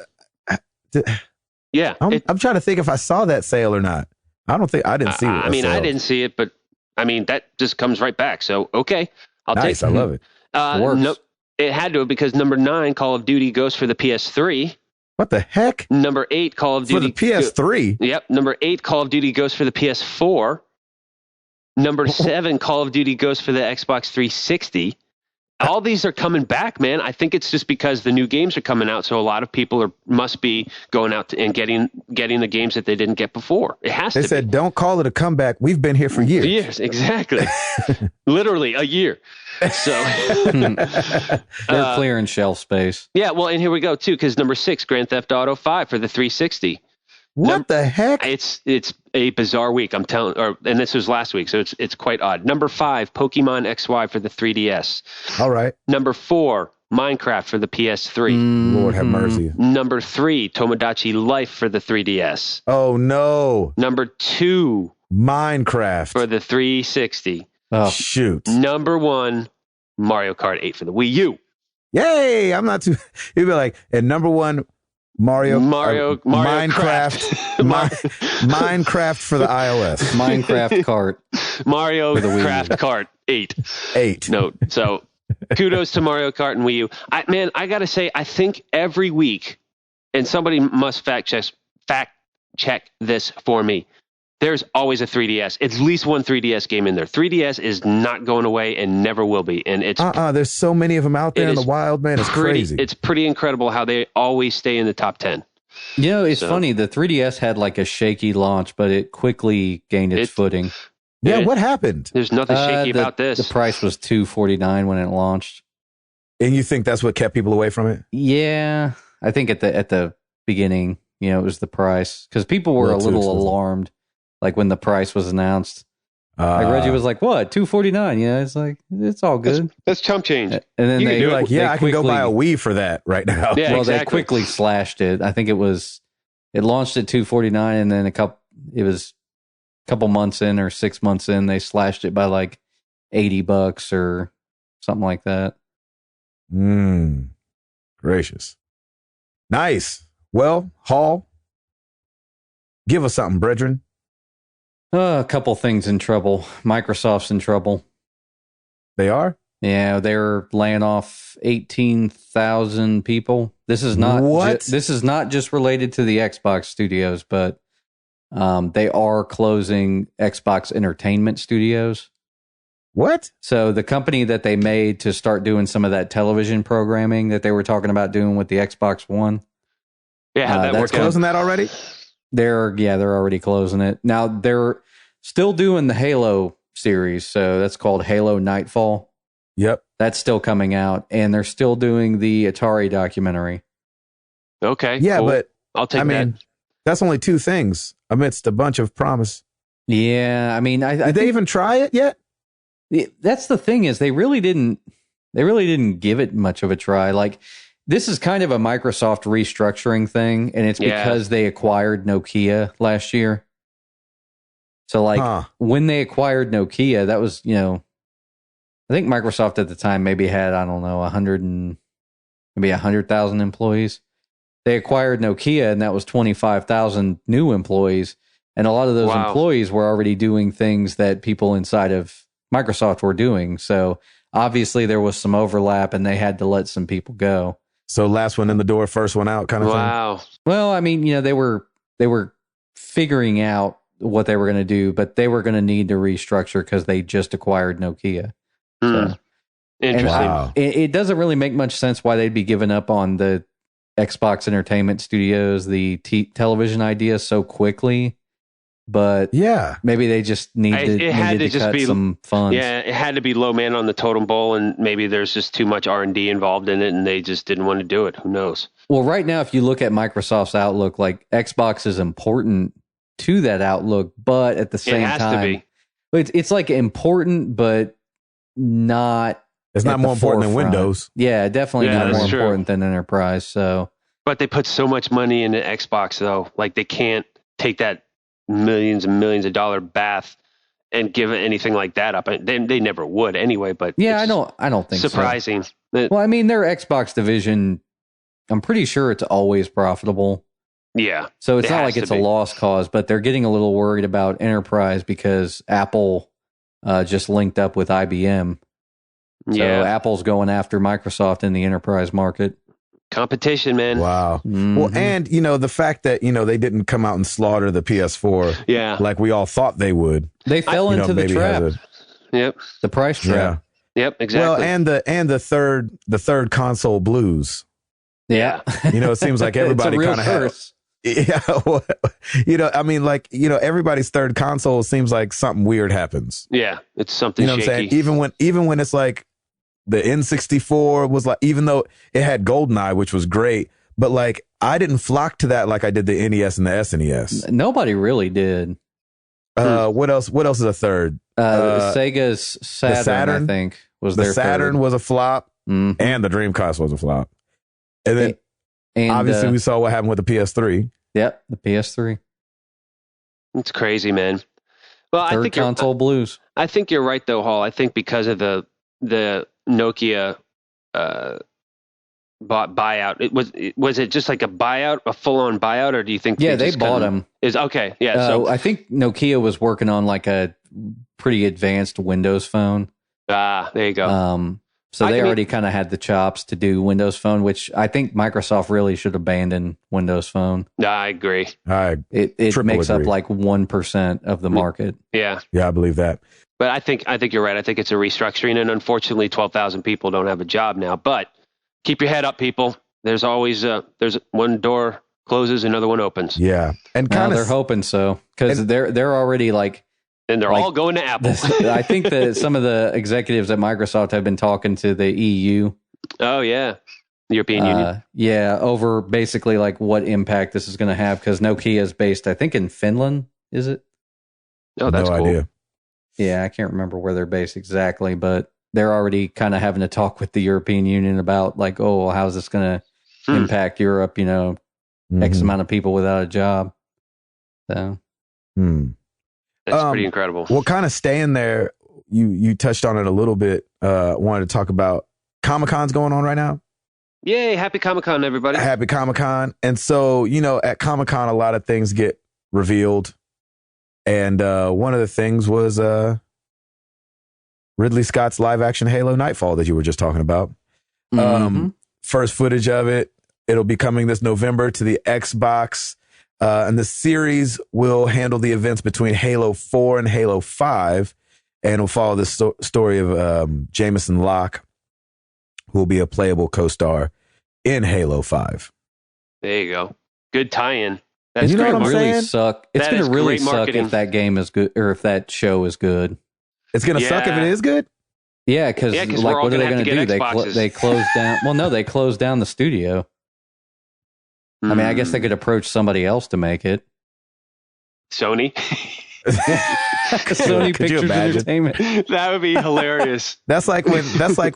Yeah. I'm trying to think if I saw that sale or not. I don't think I didn't see it. I mean, I didn't see it, but I mean, that just comes right back. So, okay. I'll take it. I love it. No, it had to because number 9, Call of Duty goes for the PS3. What the heck? Number 8, Call of Duty. For the PS3? Yep. Number 8, Call of Duty goes for the PS4. Number 7, Call of Duty goes for the Xbox 360. All these are coming back, man. I think it's just because the new games are coming out, so a lot of people must be going out and getting the games that they didn't get before. It has to be. They said, don't call it a comeback. We've been here for years. Years, exactly. Literally a year. So they're clearing shelf space. Yeah, well, and here we go too, because number 6, Grand Theft Auto 5 for the 360. What the heck? It's a bizarre week. I'm telling, and this was last week, so it's quite odd. Number 5, Pokemon XY for the 3DS. All right. Number 4, Minecraft for the PS3. Lord have mercy. Number 3, Tomodachi Life for the 3DS. Oh no. Number 2, Minecraft for the 360. Oh shoot. Number 1, Mario Kart 8 for the Wii U. Yay! I'm not too. You'd be like, and number 1. Minecraft. Minecraft for the iOS. Minecraft Kart. Mario Craft Kart 8. No, so kudos to Mario Kart and Wii U. I gotta say, I think every week, and somebody must fact check this for me. There's always a 3DS. At least one 3DS game in there. 3DS is not going away and never will be. And it's there's so many of them out there in the wild, man. It's crazy. It's pretty incredible how they always stay in the top 10. You know, it's funny. The 3DS had like a shaky launch, but it quickly gained its footing. Yeah, what happened? There's nothing shaky about this. The price was $249 when it launched. And you think that's what kept people away from it? Yeah, I think at the beginning, it was the price because people were a little alarmed. Like when the price was announced, like Reggie was like, "What? $249?" Yeah, it's like it's all good. That's chump change. And then they like, I can go buy a Wii for that right now. Yeah, well, exactly. They quickly slashed it. I think it launched at $249, and then it was a couple months in or 6 months in, they slashed it by like $80 or something like that. Gracious, nice. Well, Hall, give us something, brethren. A couple things in trouble. Microsoft's in trouble. They are? Yeah, they're laying off 18,000 people. This is not this is not just related to the Xbox studios, but they are closing Xbox Entertainment Studios. What? So the company that they made to start doing some of that television programming that they were talking about doing with the Xbox One. Yeah, how'd that work out? Closing that already? They're already closing it. Now they're still doing the Halo series, so that's called Halo Nightfall. Yep. That's still coming out, and they're still doing the Atari documentary. Okay. Yeah, cool. but I'll take that. I mean, that's only 2 things amidst a bunch of promise. Yeah, I mean, did they even try it yet? That's the thing is they really didn't give it much of a try. Like this is kind of a Microsoft restructuring thing, and it's because they acquired Nokia last year. So like when they acquired Nokia, that was, I think Microsoft at the time maybe had, I don't know, 100,000 employees. They acquired Nokia, and that was 25,000 new employees. And a lot of those employees were already doing things that people inside of Microsoft were doing. So obviously there was some overlap, and they had to let some people go. So last one in the door, first one out kind of thing? Wow. Well, I mean, they were figuring out what they were going to do, but they were going to need to restructure because they just acquired Nokia. So, interesting. It doesn't really make much sense why they'd be giving up on the Xbox Entertainment Studios, the television idea so quickly. But maybe they just needed to cut some funds. Yeah, it had to be low man on the totem pole, and maybe there's just too much R&D involved in it, and they just didn't want to do it. Who knows? Well, right now, if you look at Microsoft's outlook, like Xbox is important to that outlook, but at the same time, it's like important, but not. It's not more important than Windows. Yeah, definitely not more important than Enterprise. So, but they put so much money into Xbox, though. Like they can't take that millions and millions of dollar bath and give anything like that up. They never would anyway. But yeah, I don't think surprising. So. Well, I mean, their Xbox division, I'm pretty sure it's always profitable. Yeah. So it's not like it's a lost cause, but they're getting a little worried about enterprise because Apple just linked up with IBM. So Apple's going after Microsoft in the enterprise market. Competition, man. Wow. Mm-hmm. Well, and, the fact that, they didn't come out and slaughter the PS4 like we all thought they would. They fell into the trap. Yep. The price trap. Yeah. Yep, exactly. Well, and the third console blues. Yeah. It seems like everybody kind of has. Yeah. Well, everybody's third console seems like something weird happens. Yeah. It's something shaky. What I'm saying? Even when it's like the N64 was like, even though it had GoldenEye, which was great, but like I didn't flock to that like I did the NES and the SNES. Nobody really did. What else? What else is a third? Sega's Saturn, I think, was their Saturn third. was a flop, and the Dreamcast was a flop. And then obviously we saw what happened with the PS3. Yep, the PS3. It's crazy, man. Well, I think console blues. I think you're right, though, Hall. I think because of the Nokia buyout, was it just like a buyout, a full on buyout, or do you think? Yeah, they bought them. Okay, yeah. So I think Nokia was working on like a pretty advanced Windows phone. There you go. So they already kind of had the chops to do Windows Phone, which I think Microsoft really should abandon Windows Phone. I agree. It makes up like 1% of the market. Yeah. Yeah, I believe that. But I think you're right. I think it's a restructuring, and unfortunately 12,000 people don't have a job now. But keep your head up, people. There's always there's one door closes, another one opens. Yeah. And they're hoping so, because they're already like, and they're all going to Apple. I think that some of the executives at Microsoft have been talking to the EU. Oh, yeah. The European Union. Yeah, over basically like what impact this is going to have, because Nokia is based, I think, in Finland, is it? Oh, that's cool. Idea. Yeah, I can't remember where they're based exactly, but they're already kind of having to talk with the European Union about like, oh, how's this going to impact Europe, X amount of people without a job. So. That's pretty incredible. Well, kind of staying there, you touched on it a little bit. Wanted to talk about Comic-Con's going on right now. Yay, happy Comic-Con, everybody. Happy Comic-Con. And so, at Comic-Con, a lot of things get revealed. And one of the things was Ridley Scott's live-action Halo Nightfall that you were just talking about. First footage of it. It'll be coming this November to the Xbox. And the series will handle the events between Halo 4 and Halo 5, and will follow the story of Jameson Locke, who will be a playable co-star in Halo 5. There you go. Good tie-in. That's you know what I'm really saying? suck. It's going to really suck if that game is good, or if that show is good. It's going to suck if it is good? Yeah, because like, what are they going to do? They closed down. Well, no, they closed down the studio. I mean, I guess they could approach somebody else to make it. Sony? Sony Pictures Entertainment. That would be hilarious. That's like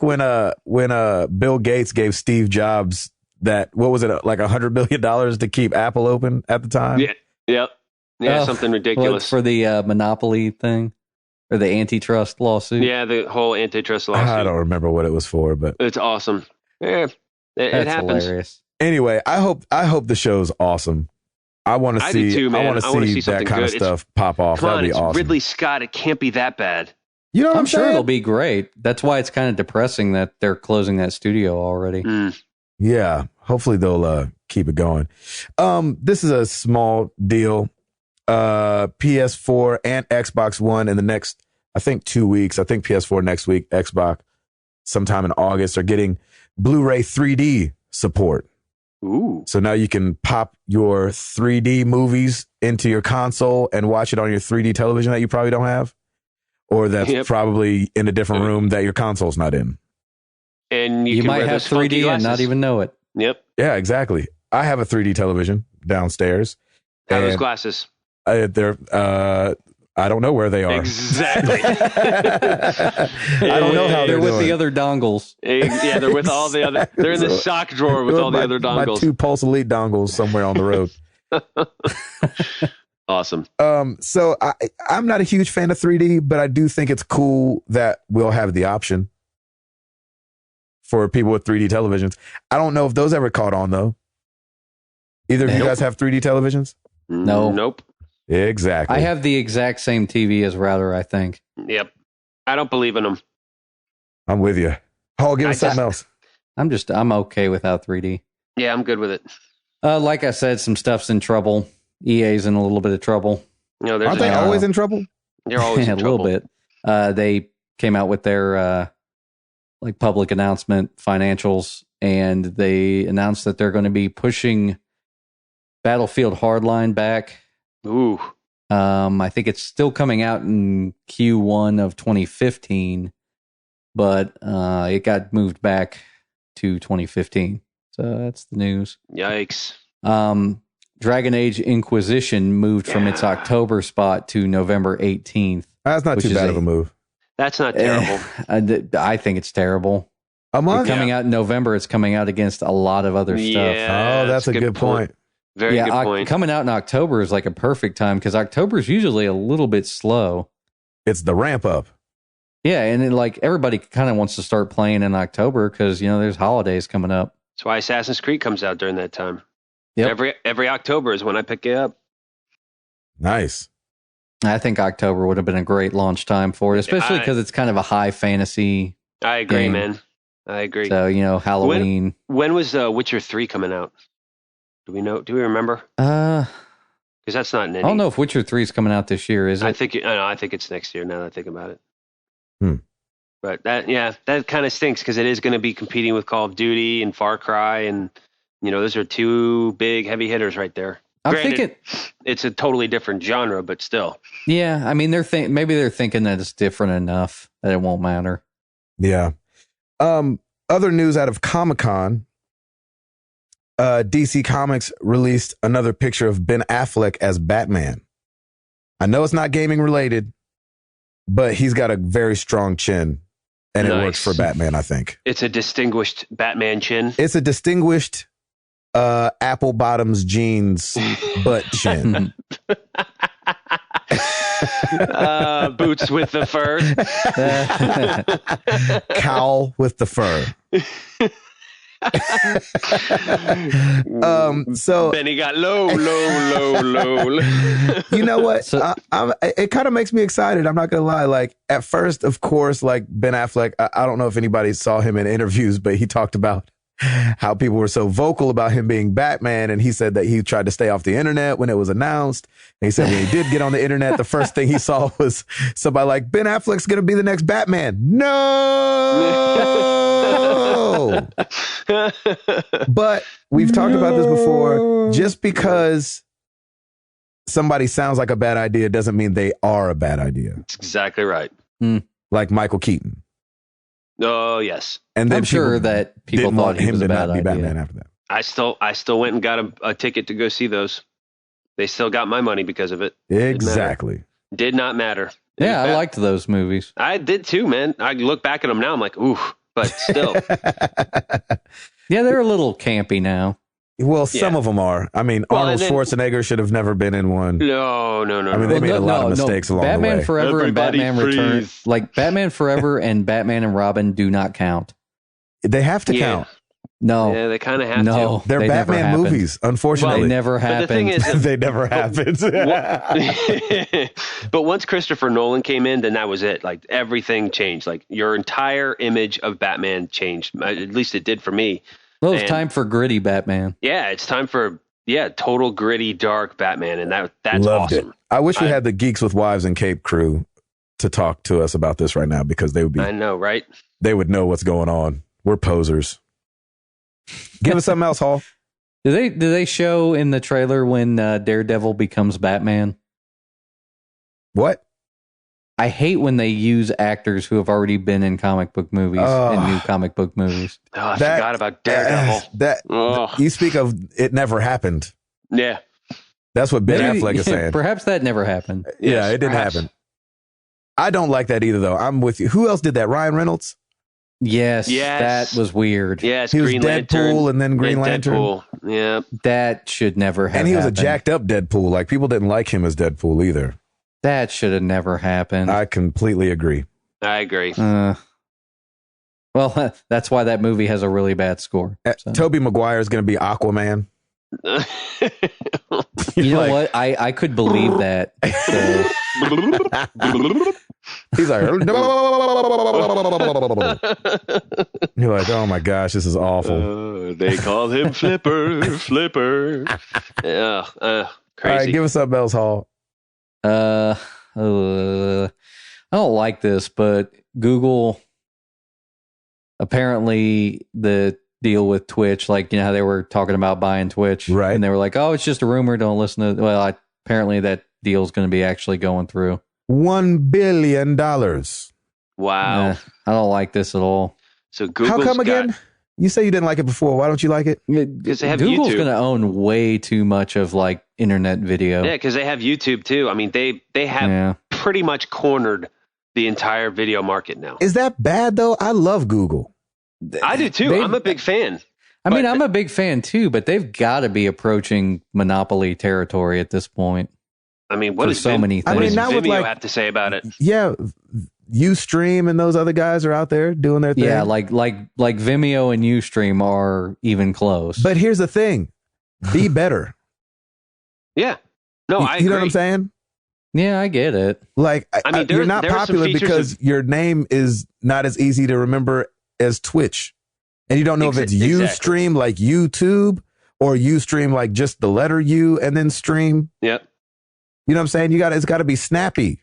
when Bill Gates gave Steve Jobs that, what was it, like $100 billion to keep Apple open at the time? Yeah. Yep. Yeah, something ridiculous. For the monopoly thing or the antitrust lawsuit. Yeah, the whole antitrust lawsuit. I don't remember what it was for, but it's awesome. Yeah, it happens. Hilarious. Anyway, I hope the show's awesome. I want to see. Do too, man. I want to see that kind of stuff pop off. That'd be awesome. Ridley Scott. It can't be that bad. You know what I'm sure saying? It'll be great. That's why it's kind of depressing that they're closing that studio already. Yeah. Hopefully they'll keep it going. This is a small deal. PS4 and Xbox One in the next, I think, 2 weeks. I think PS4 next week. Xbox sometime in August are getting Blu-ray 3D support. Ooh. So now you can pop your 3D movies into your console and watch it on your 3D television that you probably don't have, or that's probably in a different room that your console's not in. And you might have 3D and not even know it. Yep. Yeah, exactly. I have a 3D television downstairs. How are those glasses? I don't know where they are. Exactly. I don't know how they're with doing. The other dongles. Yeah, they're with all the other. They're in the sock drawer with all the other dongles. My 2 Pulse Elite dongles somewhere on the road. Awesome. So I'm not a huge fan of 3D, but I do think it's cool that we'll have the option for people with 3D televisions. I don't know if those ever caught on though. Either of you guys have 3D televisions? No. Nope. Exactly. I have the exact same TV as Router, I think. Yep. I don't believe in them. I'm with you. Paul, give us something else. I'm okay without 3D. Yeah, I'm good with it. Like I said, some stuff's in trouble. EA's in a little bit of trouble. Aren't they always in trouble? They're always in trouble. A little bit. They came out with their like public announcement financials, and they announced that they're going to be pushing Battlefield Hardline back. Ooh. I think it's still coming out in Q1 of 2015, but it got moved back to 2015. So that's the news. Yikes. Dragon Age Inquisition moved from its October spot to November 18th. That's not too bad of a move. That's not terrible. I think it's terrible. A month? Coming out in November, it's coming out against a lot of other stuff. Yeah, that's a good point. Very good point. Coming out in October is like a perfect time because October is usually a little bit slow. It's the ramp up. Yeah, and then like everybody kind of wants to start playing in October because there's holidays coming up. That's why Assassin's Creed comes out during that time. Yep. Every October is when I pick it up. Nice. I think October would have been a great launch time for it, especially because it's kind of a high fantasy. I agree, game. man. I agree. So Halloween. When was Witcher 3 coming out? Do we know? Do we remember? Because that's not in any. I don't know if Witcher 3 is coming out this year. Is it? I think it's next year. Now that I think about it. Hmm. But that kind of stinks because it is going to be competing with Call of Duty and Far Cry, and those are two big heavy hitters right there. Granted, it's a totally different genre, but still. Yeah, I mean maybe they're thinking that it's different enough that it won't matter. Yeah. Other news out of Comic-Con. DC Comics released another picture of Ben Affleck as Batman. I know it's not gaming related, but he's got a very strong chin, and it works for Batman, I think. It's a distinguished Batman chin. It's a distinguished apple bottoms jeans butt chin. Boots with the fur. Cowl with the fur. So then he got low. You know what? So, it kind of makes me excited. I'm not gonna lie. Like at first, of course, like Ben Affleck. I don't know if anybody saw him in interviews, but he talked about how people were so vocal about him being Batman, and he said that he tried to stay off the internet when it was announced. And he said when he did get on the internet, the first thing he saw was somebody like, Ben Affleck's gonna be the next Batman. No. But we've talked about this before. Just because somebody sounds like a bad idea doesn't mean they are a bad idea. That's exactly right. Like Michael Keaton. Oh, yes. And then I'm sure that people thought he was a bad idea. Batman after that. I still went and got a ticket to go see those. They still got my money because of it. Exactly. Did not matter. Yeah, I liked those movies. I did too, man. I look back at them now, I'm like, ooh, but still. Yeah, they're a little campy now. Well, some of them are. I mean, Arnold Schwarzenegger should have never been in one. No. I mean, they made a lot of mistakes along the way. Batman Forever Everybody and Batman Returns. Like, Batman Forever and Batman and Robin do not count. They have to count. No. Yeah, they kind of have to. They're Batman movies, unfortunately. They never happened. The thing is, they never happened. But once Christopher Nolan came in, then that was it. Like, everything changed. Like, your entire image of Batman changed. At least it did for me. Well, it's time for gritty Batman. Yeah, it's time for total gritty, dark Batman, and that's Loved awesome. It. I wish we had the Geeks with Wives and Cape crew to talk to us about this right now, because they would be. I know, right? They would know what's going on. We're posers. Give us something else, Hall. Do they show in the trailer when Daredevil becomes Batman? What? I hate when they use actors who have already been in comic book movies and new comic book movies. Oh, I forgot about Daredevil. You speak of it never happened. Yeah. That's what Ben Affleck is saying. Perhaps that never happened. Yeah, it didn't happen. I don't like that either, though. I'm with you. Who else did that? Ryan Reynolds? Yes. That was weird. Yes, he was Green Deadpool Lantern, and then Green Lantern. Deadpool. Yeah. That should never have happened. And he was a jacked up Deadpool. Like, people didn't like him as Deadpool either. That should have never happened. I completely agree. I agree. Well, that's why that movie has a really bad score. So. Tobey Maguire is going to be Aquaman. You know what? I could believe that. So. He's like, you're like, oh my gosh, this is awful. They call him Flipper. Yeah, crazy. All right, give us something else, Hall. I don't like this, but Google, apparently the deal with Twitch, like, you know how they were talking about buying Twitch, right? And they were like, oh, it's just a rumor, don't listen to. Well, apparently that deal is going to be actually going through. $1 billion. Wow. I don't like this at all. So Google's how come again? You say you didn't like it before. Why don't you like it? Because they have Google's YouTube. going to own way too much of like internet video. Yeah, because they have YouTube too. I mean, they have pretty much cornered the entire video market now. Is that bad though? I love Google. I do too. I'm a big fan. I mean, I'm a big fan too, but they've got to be approaching monopoly territory at this point. I mean, what does so many things? What does now Vimeo with like, have to say about it? Yeah, Ustream and those other guys are out there doing their thing. Yeah, like Vimeo and Ustream are even close. But here's the thing: be better. Yeah, no, I agree. You know what I'm saying? Yeah, I get it. Like, I mean, you're not popular because your name is not as easy to remember as Twitch, and you don't know if it's Ustream like YouTube or Ustream like just the letter U and then stream. Yep. You know what I'm saying? It's got to be snappy.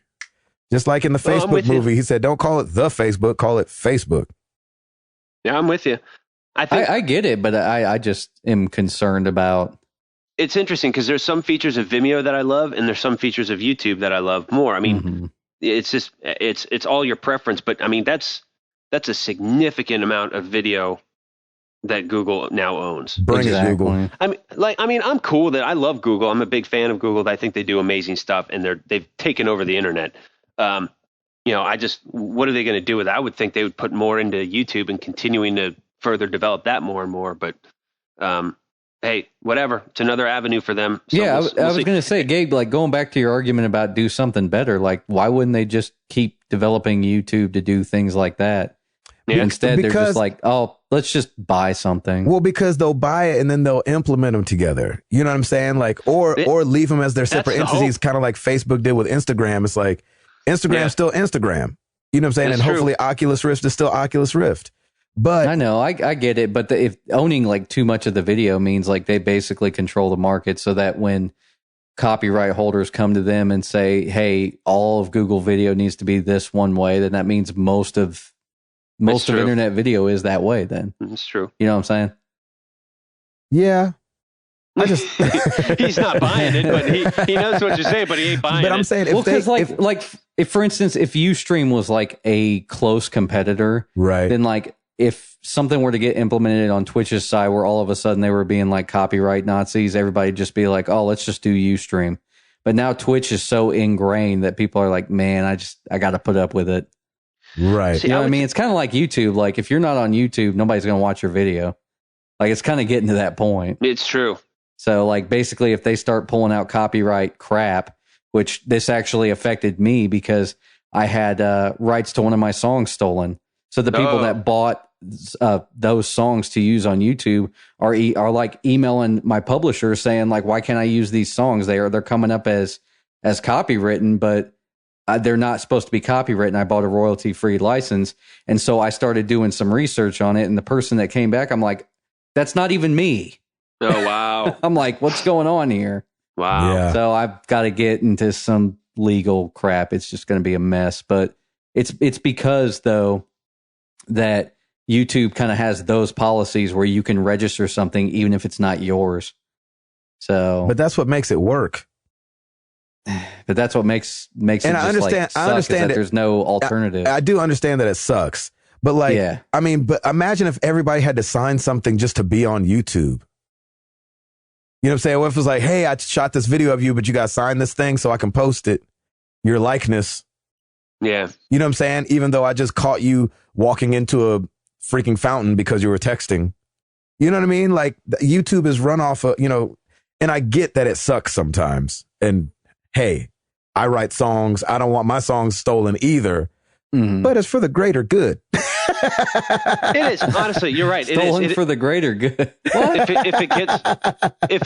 Just like in the Facebook movie, he said, don't call it the Facebook, call it Facebook. Yeah, I'm with you. I get it, but I just am concerned about. It's interesting because there's some features of Vimeo that I love, and there's some features of YouTube that I love more. I mean, it's just it's all your preference, but I mean that's a significant amount of video that Google now owns. Bring it, Google. I mean, I'm cool that I love Google. I'm a big fan of Google. I think they do amazing stuff, and they've taken over the internet. You know, what are they going to do with it? I would think they would put more into YouTube and continuing to further develop that more and more. But hey, whatever. It's another avenue for them. So I was going to say, Gabe, like going back to your argument about do something better, like why wouldn't they just keep developing YouTube to do things like that? Yeah. Instead, they're just like, oh, let's just buy something. Well, because they'll buy it and then they'll implement them together. You know what I'm saying? Like, or leave them as their separate entities, kind of like Facebook did with Instagram. It's like Instagram's still Instagram. You know what I'm saying? That's and hopefully Oculus Rift is still Oculus Rift. But I know, I get it. But if owning like too much of the video means like they basically control the market, so that when copyright holders come to them and say, hey, all of Google video needs to be this one way, then that means most of internet video is that way. Then it's true. You know what I'm saying? Yeah. I just he's not buying it, but he knows what you're saying, but he ain't buying it. But I'm saying if for instance, if Ustream was like a close competitor, right? Then like if something were to get implemented on Twitch's side where all of a sudden they were being like copyright Nazis, everybody'd just be like, oh, let's just do Ustream. But now Twitch is so ingrained that people are like, man, I got to put up with it. Right. You know what I mean? It's kind of like YouTube. Like if you're not on YouTube, nobody's going to watch your video. Like it's kind of getting to that point. It's true. So like basically if they start pulling out copyright crap, which this actually affected me because I had rights to one of my songs stolen. So the people that bought those songs to use on YouTube are like emailing my publisher saying like, why can't I use these songs? They're coming up as copywritten, but they're not supposed to be copywritten. I bought a royalty free license. And so I started doing some research on it. And the person that came back, I'm like, that's not even me. Oh, wow. I'm like, what's going on here? Wow. Yeah. So I've got to get into some legal crap. It's just going to be a mess. But it's because, though, that YouTube kind of has those policies where you can register something even if it's not yours. So, but that's what makes it work. But that's what makes it. And I understand that there's no alternative. I do understand that it sucks. But like, yeah. I mean, but imagine if everybody had to sign something just to be on YouTube. You know what I'm saying? What if it was like, hey, I shot this video of you, but you got to sign this thing so I can post it, your likeness. Yeah. You know what I'm saying? Even though I just caught you walking into a freaking fountain because you were texting. You know what I mean? Like YouTube is run off of, and I get that it sucks sometimes. And hey, I write songs. I don't want my songs stolen either. but it's for the greater good. It is, honestly, you're right. Stolen it is for the greater good. if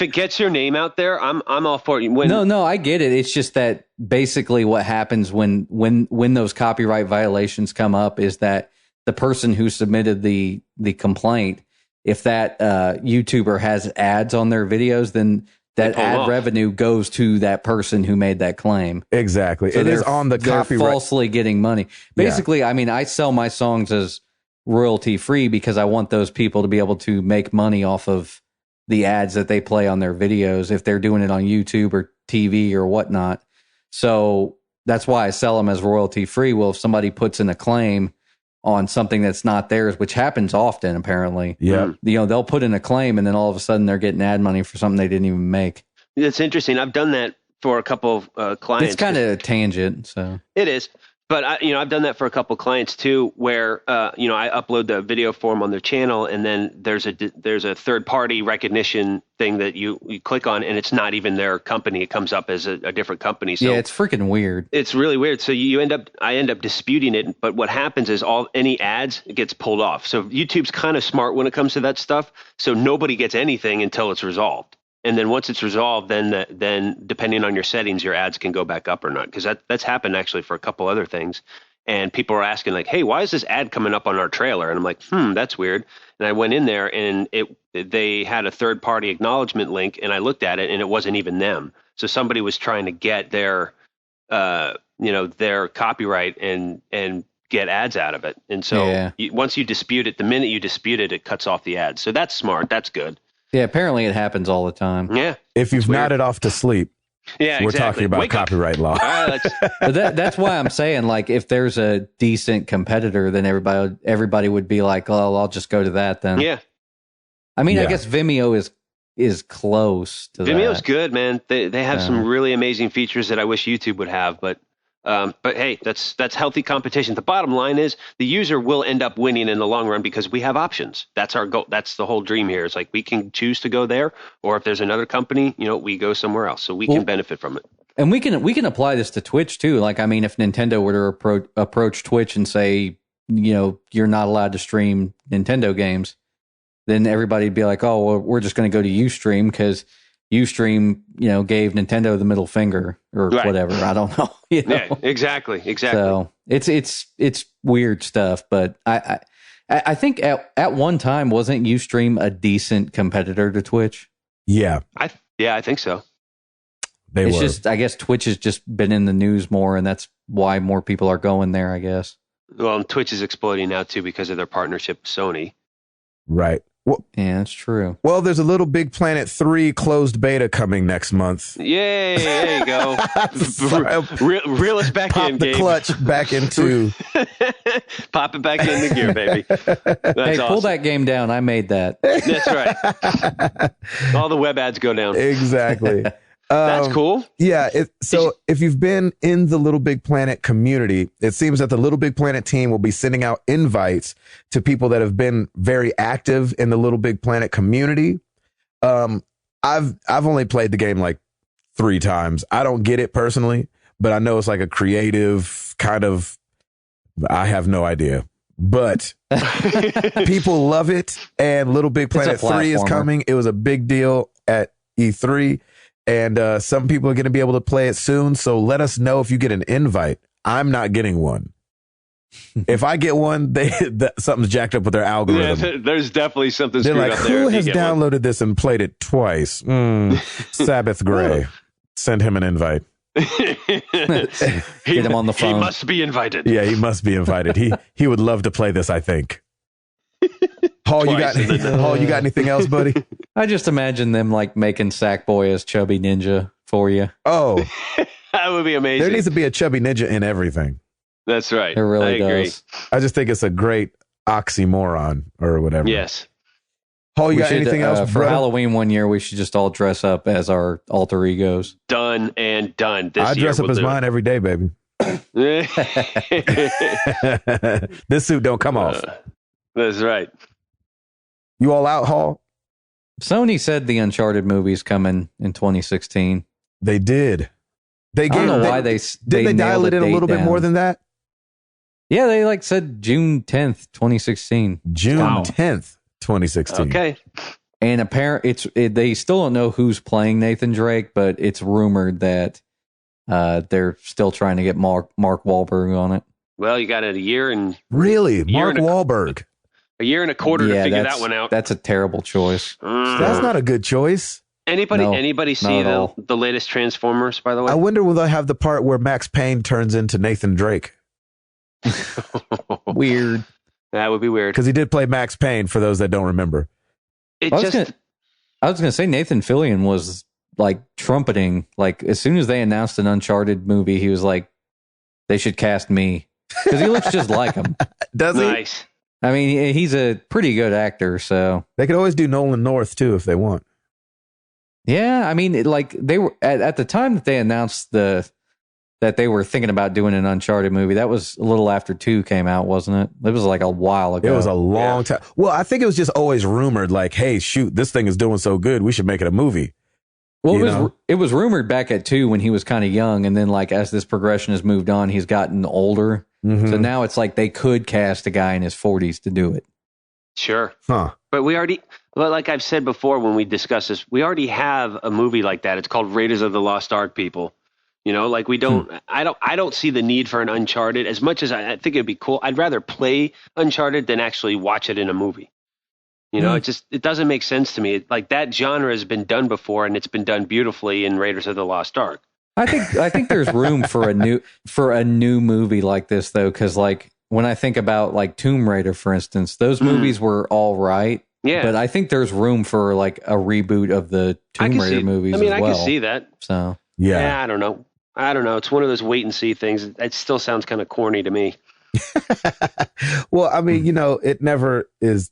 it gets your name out there, I'm all for it. No, I get it. It's just that basically what happens when those copyright violations come up is that the person who submitted the complaint, if that YouTuber has ads on their videos, then that ad revenue goes to that person who made that claim. Exactly. So it is on the copyright. They're falsely getting money. Basically, I mean, I sell my songs as royalty free because I want those people to be able to make money off of the ads that they play on their videos if they're doing it on YouTube or TV or whatnot. So that's why I sell them as royalty free. Well, if somebody puts in a claim on something that's not theirs, which happens often, apparently. Yeah. They'll put in a claim and then all of a sudden they're getting ad money for something they didn't even make. It's interesting. I've done that for a couple of clients. It's kind of a tangent, so. It is. But I've done that for a couple of clients too, where I upload the video form on their channel, and then there's a third party recognition thing that you click on, and it's not even their company; it comes up as a different company. So yeah, it's freaking weird. It's really weird. So I end up disputing it, but what happens is any ads gets pulled off. So YouTube's kind of smart when it comes to that stuff. So nobody gets anything until it's resolved. And then once it's resolved, then depending on your settings, your ads can go back up or not. Because that's happened actually for a couple other things. And people are asking like, hey, why is this ad coming up on our trailer? And I'm like, that's weird. And I went in there and they had a third party acknowledgement link, and I looked at it and it wasn't even them. So somebody was trying to get their copyright and get ads out of it. And so once you dispute it, the minute you dispute it, it cuts off the ads. So that's smart. That's good. Yeah, apparently it happens all the time. Yeah. If you've nodded off to sleep, we're talking about copyright law. But that's why I'm saying, like, if there's a decent competitor, then everybody would be like, oh, I'll just go to that then. Yeah. I mean, I guess Vimeo is close to Vimeo's that. good, man. They have some really amazing features that I wish YouTube would have, but hey, that's healthy competition. The bottom line is the user will end up winning in the long run because we have options. That's our goal. That's the whole dream here. It's like we can choose to go there, or if there's another company, we go somewhere else. So we can benefit from it. And we can apply this to Twitch too. Like, I mean, if Nintendo were to approach Twitch and say, you're not allowed to stream Nintendo games, then everybody'd be like, oh, well, we're just going to go to Ustream because Ustream, gave Nintendo the middle finger or whatever. I don't know. Yeah, exactly. So it's weird stuff, but I think at one time wasn't Ustream a decent competitor to Twitch? Yeah, I think so. It's just, I guess Twitch has just been in the news more, and that's why more people are going there, I guess. Well, and Twitch is exploding now too because of their partnership with Sony. Right. Well, yeah, that's true. Well, there's a Little Big Planet 3 closed beta coming next month. Yay, there you go. Reel us back in, Gabe. Pop the clutch back into. Pop it back into gear, baby. That's awesome. Pull that game down. I made that. That's right. All the web ads go down. Exactly. That's cool. Yeah. So if you've been in the Little Big Planet community, it seems that the Little Big Planet team will be sending out invites to people that have been very active in the Little Big Planet community. I've only played the game like 3 times. I don't get it personally, but I know it's like a creative kind of, I have no idea. But people love it, and Little Big Planet 3 is coming. It was a big deal at E3. And some people are going to be able to play it soon. So let us know if you get an invite. I'm not getting one. If I get one, something's jacked up with their algorithm. Yeah, there's definitely something screwed like, up there. Who has downloaded this and played it twice? Sabbath Gray. Send him an invite. Get him on the phone. He must be invited. Yeah, he must be invited. He would love to play this, I think. Hall, you got anything else, buddy? I just imagine them like making Sackboy as Chubby Ninja for you. Oh, that would be amazing. There needs to be a Chubby Ninja in everything. That's right. It really does. I just think it's a great oxymoron or whatever. Yes. Hall, you got anything else? For Halloween one year, we should just all dress up as our alter egos. Done and done. I dress up as mine every day, baby. This suit don't come off. That's right. You all out, Hall? Sony said the Uncharted movie's coming in 2016. They did. I don't know why they dial it in a little bit more than that? Yeah, they like said June 10th, 2016. June 10th, 2016. Okay. And apparently, they still don't know who's playing Nathan Drake, but it's rumored that they're still trying to get Mark Wahlberg on it. Well, you got a year and really Mark Wahlberg. A year and a quarter to figure that one out. That's a terrible choice. That's not a good choice. Anybody see the latest Transformers, by the way? I wonder will they have the part where Max Payne turns into Nathan Drake? Weird. That would be weird. Because he did play Max Payne, for those that don't remember. I was gonna say Nathan Fillion was like trumpeting, like as soon as they announced an Uncharted movie, he was like, they should cast me. Because he looks just like him. Does he? Nice. I mean, he's a pretty good actor, so. They could always do Nolan North, too, if they want. Yeah, I mean, they were, at the time that they announced that they were thinking about doing an Uncharted movie, that was a little after 2 came out, wasn't it? It was like a while ago. It was a long time. Well, I think it was just always rumored, like, hey, shoot, this thing is doing so good, we should make it a movie. Well, it was rumored back at 2 when he was kind of young, and then like as this progression has moved on, he's gotten older. Mm-hmm. So now it's like they could cast a guy in his 40s to do it. Sure. Huh. But like I've said before when we discussed this, we already have a movie like that. It's called Raiders of the Lost Ark, people. You know, like we don't, I don't see the need for an Uncharted as much as I think it'd be cool. I'd rather play Uncharted than actually watch it in a movie. You know, it doesn't make sense to me. Like that genre has been done before and it's been done beautifully in Raiders of the Lost Ark. I think there's room for a new movie like this though, because like when I think about like Tomb Raider, for instance, those movies were all right. Yeah, but I think there's room for like a reboot of the Tomb Raider movies. I mean, I can see that. So yeah, I don't know. It's one of those wait and see things. It still sounds kind of corny to me. Well, I mean, you know, it never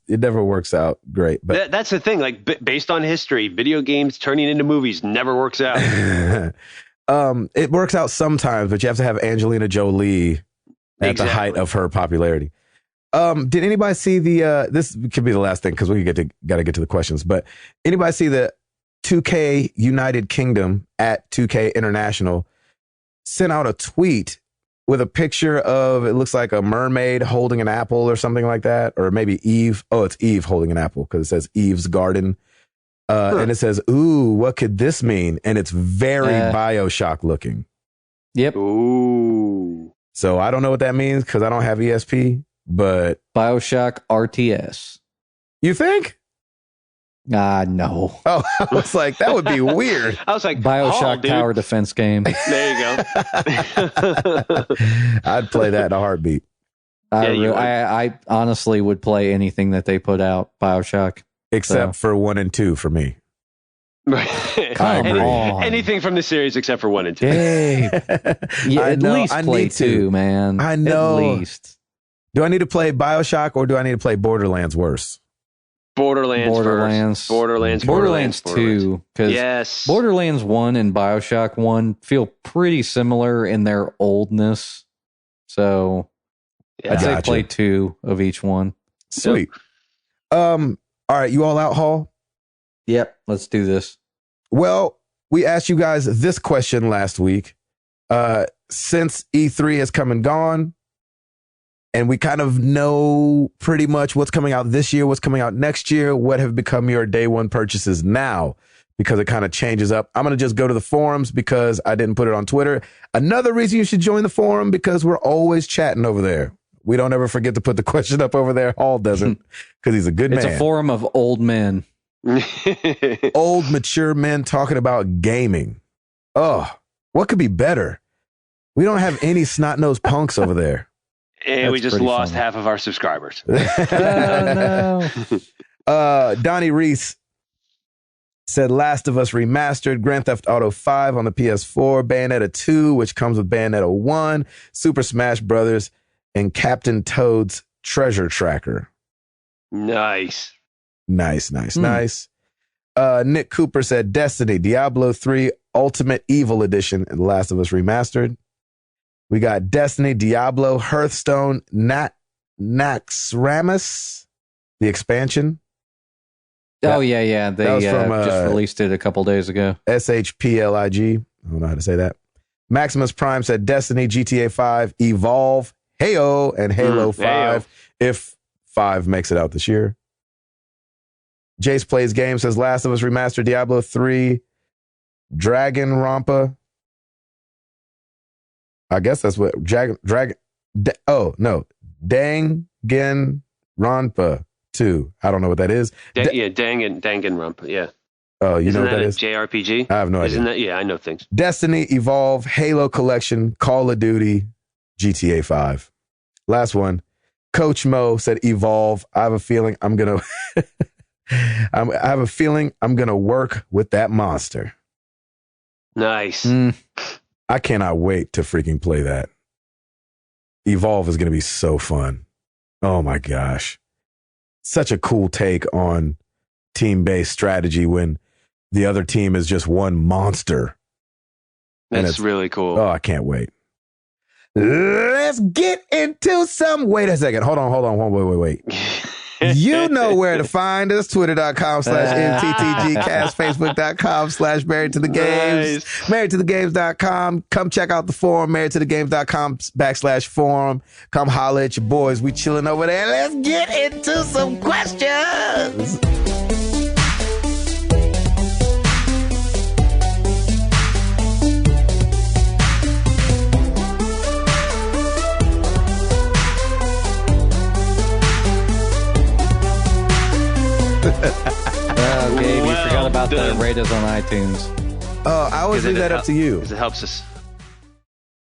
works out great. But that's the thing. Like based on history, video games turning into movies never works out. It works out sometimes, but you have to have Angelina Jolie at the height of her popularity. Did anybody see this could be the last thing because we got to get to the questions, but anybody see the 2K United Kingdom at 2K International sent out a tweet with a picture of, it looks like a mermaid holding an apple or something like that, or maybe Eve. Oh, it's Eve holding an apple because it says Eve's Garden. And it says, ooh, what could this mean? And it's very BioShock looking. Yep. Ooh. So I don't know what that means because I don't have ESP, but BioShock RTS. You think? No. Oh, I was like, that would be weird. I was like, BioShock tower defense game. There you go. I'd play that in a heartbeat. I honestly would play anything that they put out, BioShock. Except for 1 and 2 for me. Come on. Anything from the series except for 1 and 2. Yeah, at least play 2, man. I know. At least. Do I need to play BioShock or do I need to play Borderlands worse? Borderlands 2, because Borderlands 1 and BioShock 1 feel pretty similar in their oldness. So I'd say play 2 of each one. Sweet. All right, you all out, Hall? Yep, let's do this. Well, we asked you guys this question last week. Since E3 has come and gone, and we kind of know pretty much what's coming out this year, what's coming out next year, what have become your day one purchases now, because it kind of changes up. I'm going to just go to the forums because I didn't put it on Twitter. Another reason you should join the forum, because we're always chatting over there. We don't ever forget to put the question up over there. Hall doesn't, because he's a good man. It's a forum of old men. Old, mature men talking about gaming. Oh, what could be better? We don't have any snot-nosed punks over there. And we just lost half of our subscribers. No. Donnie Reese said Last of Us Remastered, Grand Theft Auto 5 on the PS4, Bayonetta 2, which comes with Bayonetta 1, Super Smash Brothers, and Captain Toad's Treasure Tracker. Nice. Nice. Nick Cooper said Destiny, Diablo 3, Ultimate Evil Edition, and The Last of Us Remastered. We got Destiny, Diablo, Hearthstone, Naxxramas, the expansion. Oh, yeah. They just released it a couple days ago. SHPLIG. I don't know how to say that. Maximus Prime said Destiny, GTA 5, Evolve, Heyo, and Halo 5, if 5 makes it out this year. Jace Plays Games says Last of Us Remastered, Diablo 3, Dragon Rampa. I guess that's what Danganronpa 2. I don't know what that is. Danganronpa, yeah. Oh, you Isn't know what that a is? JRPG? I have no idea. Yeah, I know things. Destiny, Evolve, Halo Collection, Call of Duty, GTA 5. Last one. Coach Mo said Evolve. I have a feeling I'm gonna work with that monster. Nice. I cannot wait to freaking play that. Evolve is gonna be so fun. Oh my gosh. Such a cool take on team-based strategy when the other team is just one monster. That's really cool. Oh, I can't wait. Let's get into some. Wait a second. Hold on. Wait. You know where to find us. Twitter.com/MTTGcast, Facebook.com/Married to the Games, MarriedToTheGames.com. Come check out the forum, MarriedToTheGames.com/forum. Come holler at your boys. We chilling over there. Let's get into some questions. Oh, Gabe, you forgot about the rate us on iTunes. Oh, I always leave that up to you. Because it helps us.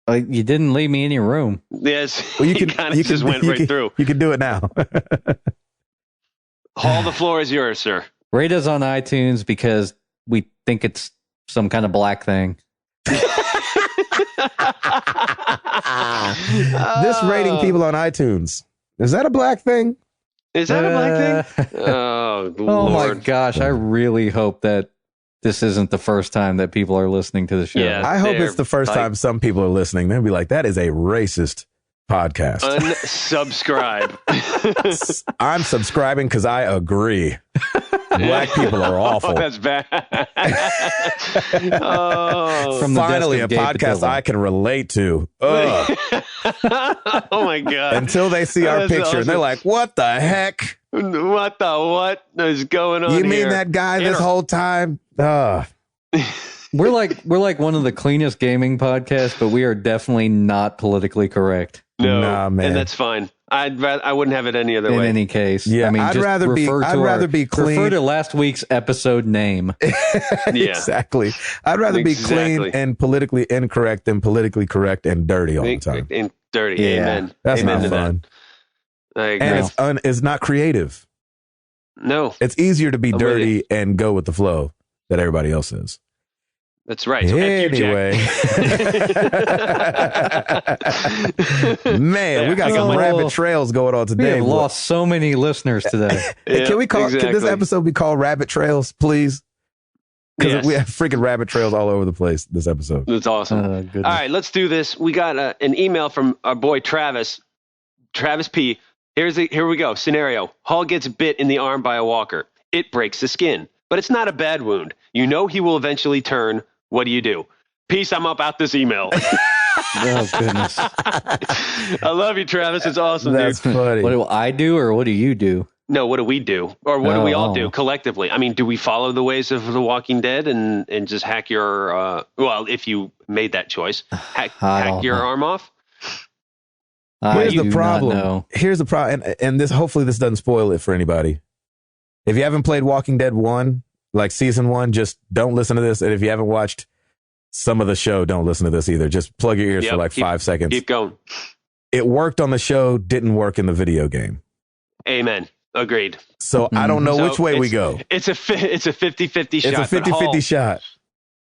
You didn't leave me any room. Yes. Well, you just went right through. You can do it now. Hall, the floor is yours, sir. Rate us on iTunes because we think it's some kind of black thing. This rating people on iTunes, is that a black thing? Is that a black thing? Oh, Oh my Lord. gosh. I really hope that this isn't the first time that people are listening to the show. Yeah. I hope it's the first time some people are listening. They'll be like, that is a racist podcast. Unsubscribe. I'm subscribing because I agree. Black people are awful. Oh, that's bad. Oh. From the Finally, a desk of Gabe podcast Padilla. I can relate to. Ugh. Oh my God. Until they see our That's picture and they're awesome. like, what the heck? What is going on You mean here? that guy this whole time? Ugh. We're like one of the cleanest gaming podcasts, but we are definitely not politically correct. No, Nah, man. and that's fine. I wouldn't have it any other In way. any case, Yeah, I mean, I'd just rather be clean. Refer to last week's episode name. Yeah. Exactly. I'd rather be clean and politically incorrect than politically correct and dirty all the time. And dirty. Yeah. Amen. That's Amen not to fun. That. I agree. And it's not creative. No, It's easier to be I'm with dirty and go with the flow that everybody else is. that's right. So Anyway. Man, we got some rabbit trails going on We today. have lost so many listeners today. Hey, can Yeah, can this episode be called Rabbit Trails, please? Because Yes. we have freaking rabbit trails all over the place this episode. That's awesome. Goodness. All right, let's do this. We got an email from our boy Travis P. Here we go. Scenario: Hall gets bit in the arm by a walker. It breaks the skin, but it's not a bad wound. You know he will eventually turn. What do you do? Peace. I'm up out this email. Oh goodness! I love you, Travis. It's awesome, That's dude. funny. What do I do, or what do you do? No, what do we do? Or what do we all Oh. do collectively? I mean, do we follow the ways of The Walking Dead and just hack your, well, if you made that choice, hack don't your know. arm off? I Here's do the not problem. know. Here's the problem, and this hopefully this doesn't spoil it for anybody. If you haven't played Walking Dead 1, like season 1, just don't listen to this. And if you haven't watched some of the show, don't listen to this either. Just plug your ears for like 5 seconds. Keep going. It worked on the show, didn't work in the video game. Amen. Agreed. So I don't know So which way we go. It's a 50-50 shot. It's a but 50-50 Hall, shot.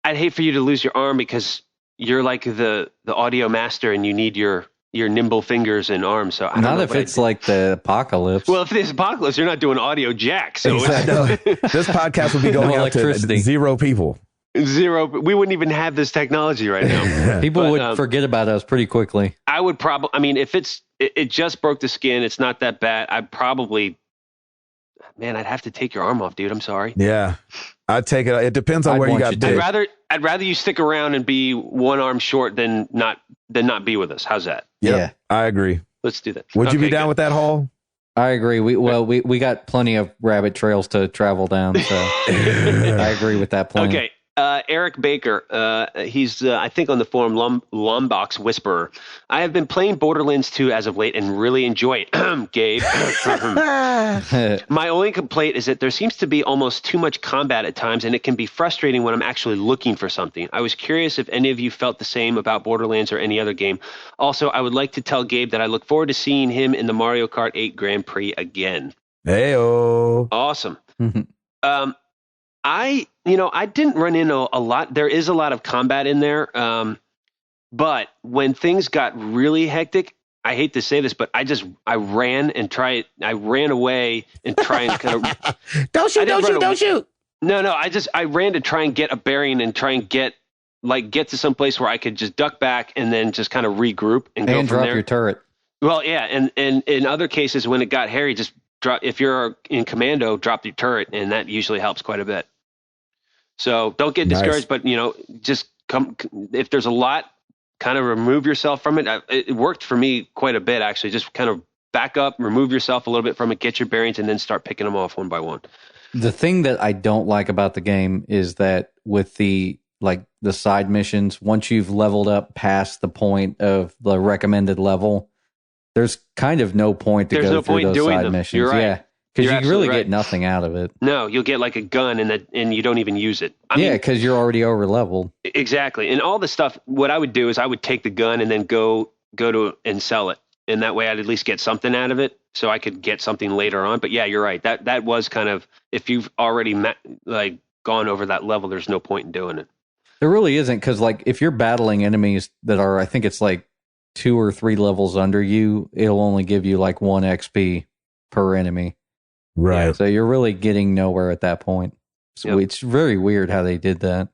I'd hate for you to lose your arm because you're like the audio master and you need your nimble fingers and arms. So I don't Not know if what it's like the apocalypse. well, if there's apocalypse, you're not doing audio jack. So Exactly. This podcast would be going No out to electricity. 0 people. zero. We wouldn't even have this technology right now. People but, would forget about us pretty quickly. I would probably. I mean, if it just broke the skin, it's not that bad. I'd probably. Man, I'd have to take your arm off, dude. I'm sorry. Yeah. I'd take it. It depends on I'd where you want got you to. bit. I'd rather you stick around and be one arm short than not be with us. How's that? Yep, Yeah. I agree. Let's do that. Would you be down with that, Hall? I agree. We got plenty of rabbit trails to travel down, so I agree with that plan. Okay. Eric Baker, he's, I think, on the forum, Lombox Whisperer. I have been playing Borderlands 2 as of late and really enjoy it. Gabe. My only complaint is that there seems to be almost too much combat at times, and it can be frustrating when I'm actually looking for something. I was curious if any of you felt the same about Borderlands or any other game. Also, I would like to tell Gabe that I look forward to seeing him in the Mario Kart 8 Grand Prix again. Hey-o. Awesome. I didn't run into a lot. There is a lot of combat in there. But when things got really hectic, I hate to say this, but I ran away and try and kind of don't shoot. No, I ran to try and get a bearing and try and get to some place where I could just duck back and then just kind of regroup and go from drop there. Your turret. Well, yeah, and in other cases when it got hairy, just drop. If you're in commando, drop your turret, and that usually helps quite a bit. So don't get discouraged, but just come. If there's a lot, kind of remove yourself from it. It worked for me quite a bit, actually. Just kind of back up, remove yourself a little bit from it, get your bearings, and then start picking them off one by one. The thing that I don't like about the game is that with the side missions, once you've leveled up past the point of the recommended level, there's kind of no point to go through those side missions. You're right. Yeah. Because you really get nothing out of it. No, you'll get like a gun and you don't even use it. I mean, because you're already over leveled. Exactly. And all the stuff, what I would do is I would take the gun and then go to and sell it. And that way I'd at least get something out of it so I could get something later on. But yeah, you're right. That was kind of, if you've already gone over that level, there's no point in doing it. There really isn't, because if you're battling enemies that are, I think it's 2 or 3 levels under you, it'll only give you 1 XP per enemy. Right. So you're really getting nowhere at that point. So it's very weird how they did that.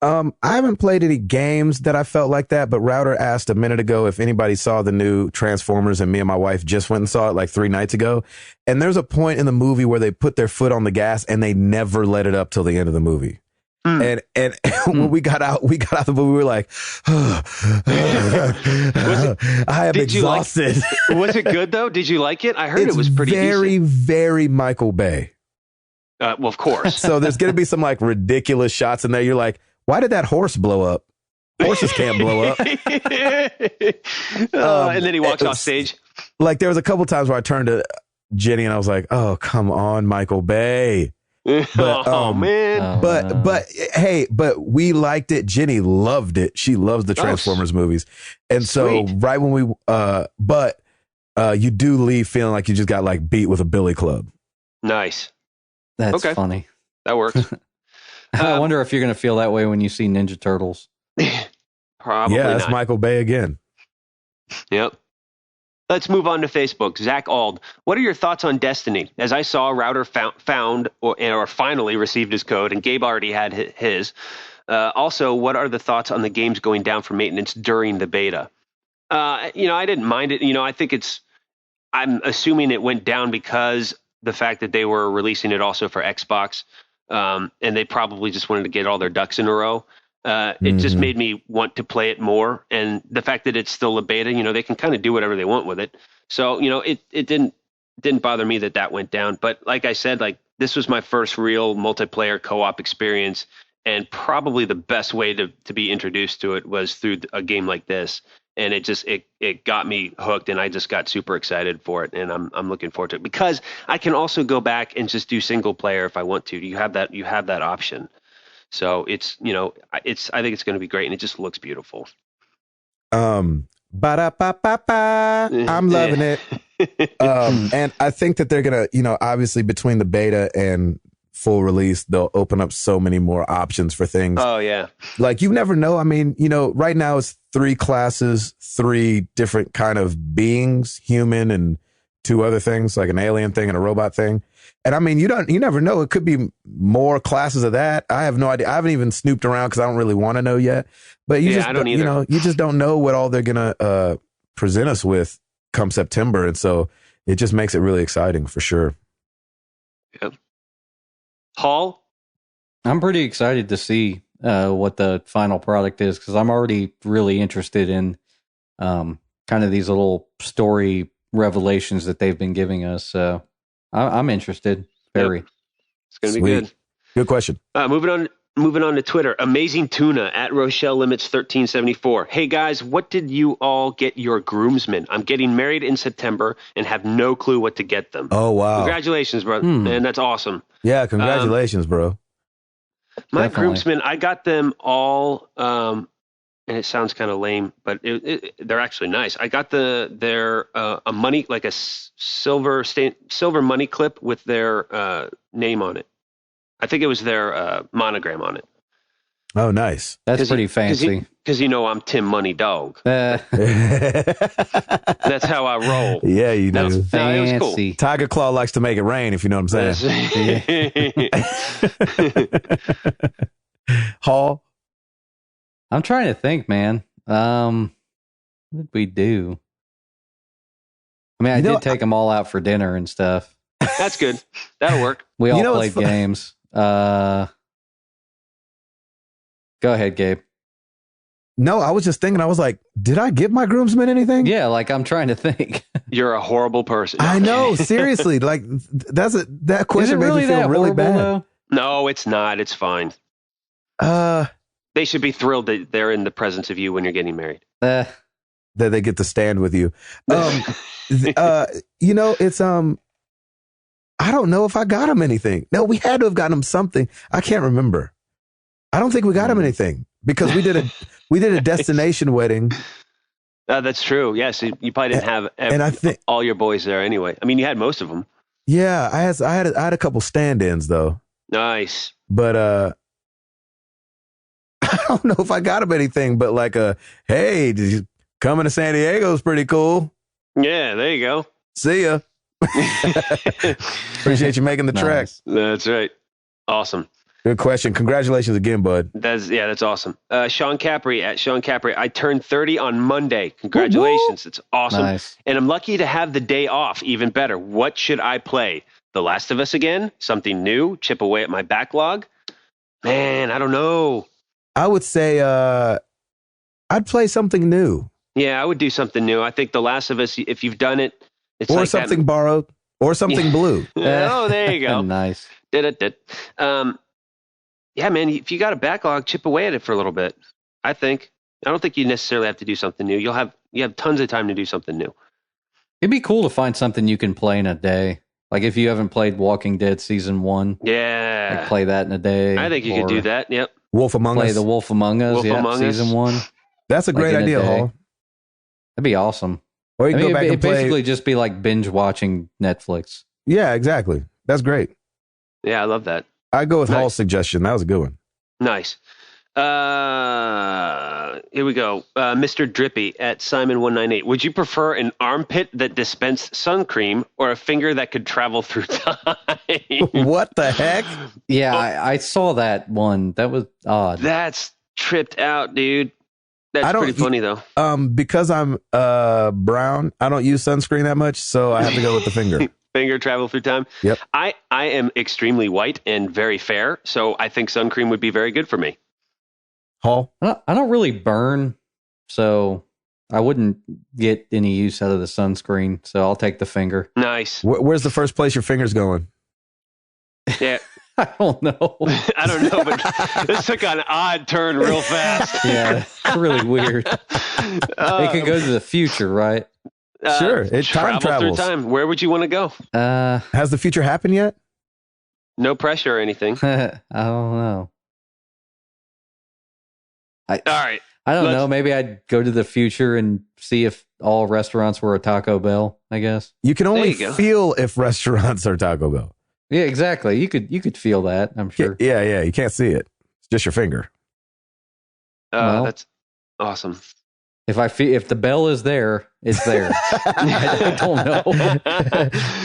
I haven't played any games that I felt like that, but Router asked a minute ago if anybody saw the new Transformers, and me and my wife just went and saw it 3 nights ago. And there's a point in the movie where they put their foot on the gas and they never let it up till the end of the movie. And when we got out the movie, we were like, I am exhausted. Was it good though? Did you like it? I heard it was pretty very, decent. very Michael Bay. Well, of course. So there's going to be some ridiculous shots in there. You're like, why did that horse blow up? Horses can't blow up. And then he walks off stage. There was a couple times where I turned to Jenny and I was like, oh, come on, Michael Bay. But, man. But we liked it. Jenny loved it. She loves the Transformers movies. And so right when we, you do leave feeling like you just got beat with a billy club. Nice. That's funny. That works. I wonder if you're going to feel that way when you see Ninja Turtles. Probably Yeah, that's not. Michael Bay again. Yep. Let's move on to Facebook. Zach Ald, what are your thoughts on Destiny? As I saw, Router found or finally received his code, and Gabe already had his. Also, what are the thoughts on the games going down for maintenance during the beta? I didn't mind it. I think I'm assuming it went down because the fact that they were releasing it also for Xbox, and they probably just wanted to get all their ducks in a row. It just made me want to play it more. And the fact that it's still a beta, they can kind of do whatever they want with it. So, it didn't bother me that went down. But like I said, this was my first real multiplayer co-op experience. And probably the best way to be introduced to it was through a game like this. And it got me hooked, and I just got super excited for it. And I'm looking forward to it because I can also go back and just do single player if I want to. You have that option. So I think it's going to be great, and it just looks beautiful. I'm loving it. And I think that they're going to, obviously between the beta and full release, they'll open up so many more options for things. Oh yeah. You never know. I mean, right now it's 3 classes, 3 different kind of beings, human and 2 other things, like an alien thing and a robot thing. And I mean, you never know. It could be more classes of that. I have no idea. I haven't even snooped around because I don't really want to know yet. But I don't either. You just don't know what all they're gonna present us with come September, and so it just makes it really exciting for sure. Yep. Hall, I'm pretty excited to see what the final product is because I'm already really interested in kind of these little story revelations that they've been giving us. So I'm interested. Very. Yep. It's going to be good. Good question. Moving on to Twitter. Amazing Tuna at Rochelle Limits 1374. Hey guys, what did you all get your groomsmen? I'm getting married in September and have no clue what to get them. Oh, wow. Congratulations, bro. Man, that's awesome. Yeah, congratulations, bro. My groomsmen, I got them all, and it sounds kind of lame, but they're actually nice. I got their a money, like a silver money clip with their name on it. I think it was their monogram on it. Oh, nice. That's pretty fancy. Because I'm Tim Money Dog. That's how I roll. Yeah, you do. That's fancy. It was cool. Tiger Claw likes to make it rain, if you know what I'm saying. Hall? I'm trying to think, man. What did we do? I mean, I did take them all out for dinner and stuff. That's good. That'll work. We all played games. Go ahead, Gabe. No, I was just thinking, I was like, did I give my groomsmen anything? Yeah, like I'm trying to think. You're a horrible person. I know, seriously. Like, that question made me feel really bad. Though? No, it's not. It's fine. They should be thrilled that they're in the presence of you when you're getting married. That they get to stand with you. It's I don't know if I got him anything. No, we had to have gotten him something. I can't remember. I don't think we got him anything because we did a destination wedding. That's true. Yes, you probably didn't have all your boys there anyway. I mean, you had most of them. Yeah, I had a couple stand-ins though. Nice, but I don't know if I got him anything. But like hey, did you coming to San Diego is pretty cool. Yeah, there you go. See ya. Appreciate you making the trek. That's right. Awesome. Good question. Congratulations again, bud. That's awesome. Sean Capri at Sean Capri. I turned 30 on Monday. Congratulations. It's awesome. Nice. And I'm lucky to have the day off. Even better. What should I play? The Last of Us again? Something new? Chip away at my backlog? Man, I don't know. I would say I'd play something new. Yeah, I would do something new. I think The Last of Us, if you've done it, it's or like something borrowed, or something blue. Oh, there you go. Nice. Yeah, man, if you got a backlog, chip away at it for a little bit. I don't think you necessarily have to do something new. You have tons of time to do something new. It'd be cool to find something you can play in a day. Like if you haven't played Walking Dead season 1, yeah, like play that in a day. I think you could do that. Yep. Wolf Among Us. Play the Wolf Among Us. Season 1. That's a great idea, Hall. That'd be awesome. Or you can go back and play. Basically just be like binge watching Netflix. Yeah, exactly. That's great. Yeah, I love that. I go with Hall's suggestion. That was a good one. Nice. Here we go. Mr. Drippy at Simon198. Would you prefer an armpit that dispensed sun cream or a finger that could travel through time? What the heck? Yeah, I saw that one. That was odd. That's tripped out, dude. That's pretty funny, though. Because I'm brown, I don't use sunscreen that much, so I have to go with the finger. Finger travel through time? Yep. I am extremely white and very fair, so I think sun cream would be very good for me. Hall? I don't really burn, so I wouldn't get any use out of the sunscreen, so I'll take the finger. Nice. Where's the first place your finger's going? Yeah. I don't know. I don't know, but this took an odd turn real fast. Yeah, it's really weird. It could go to the future, right? Sure. It time travels. Through time. Where would you want to go? Has the future happened yet? No pressure or anything. I don't know. All right. I don't know. Maybe I'd go to the future and see if all restaurants were a Taco Bell, I guess. You can only feel if restaurants are Taco Bell. Yeah, exactly. You could feel that, I'm sure. Yeah. You can't see it. It's just your finger. That's awesome. If the bell is there, it's there. I don't know.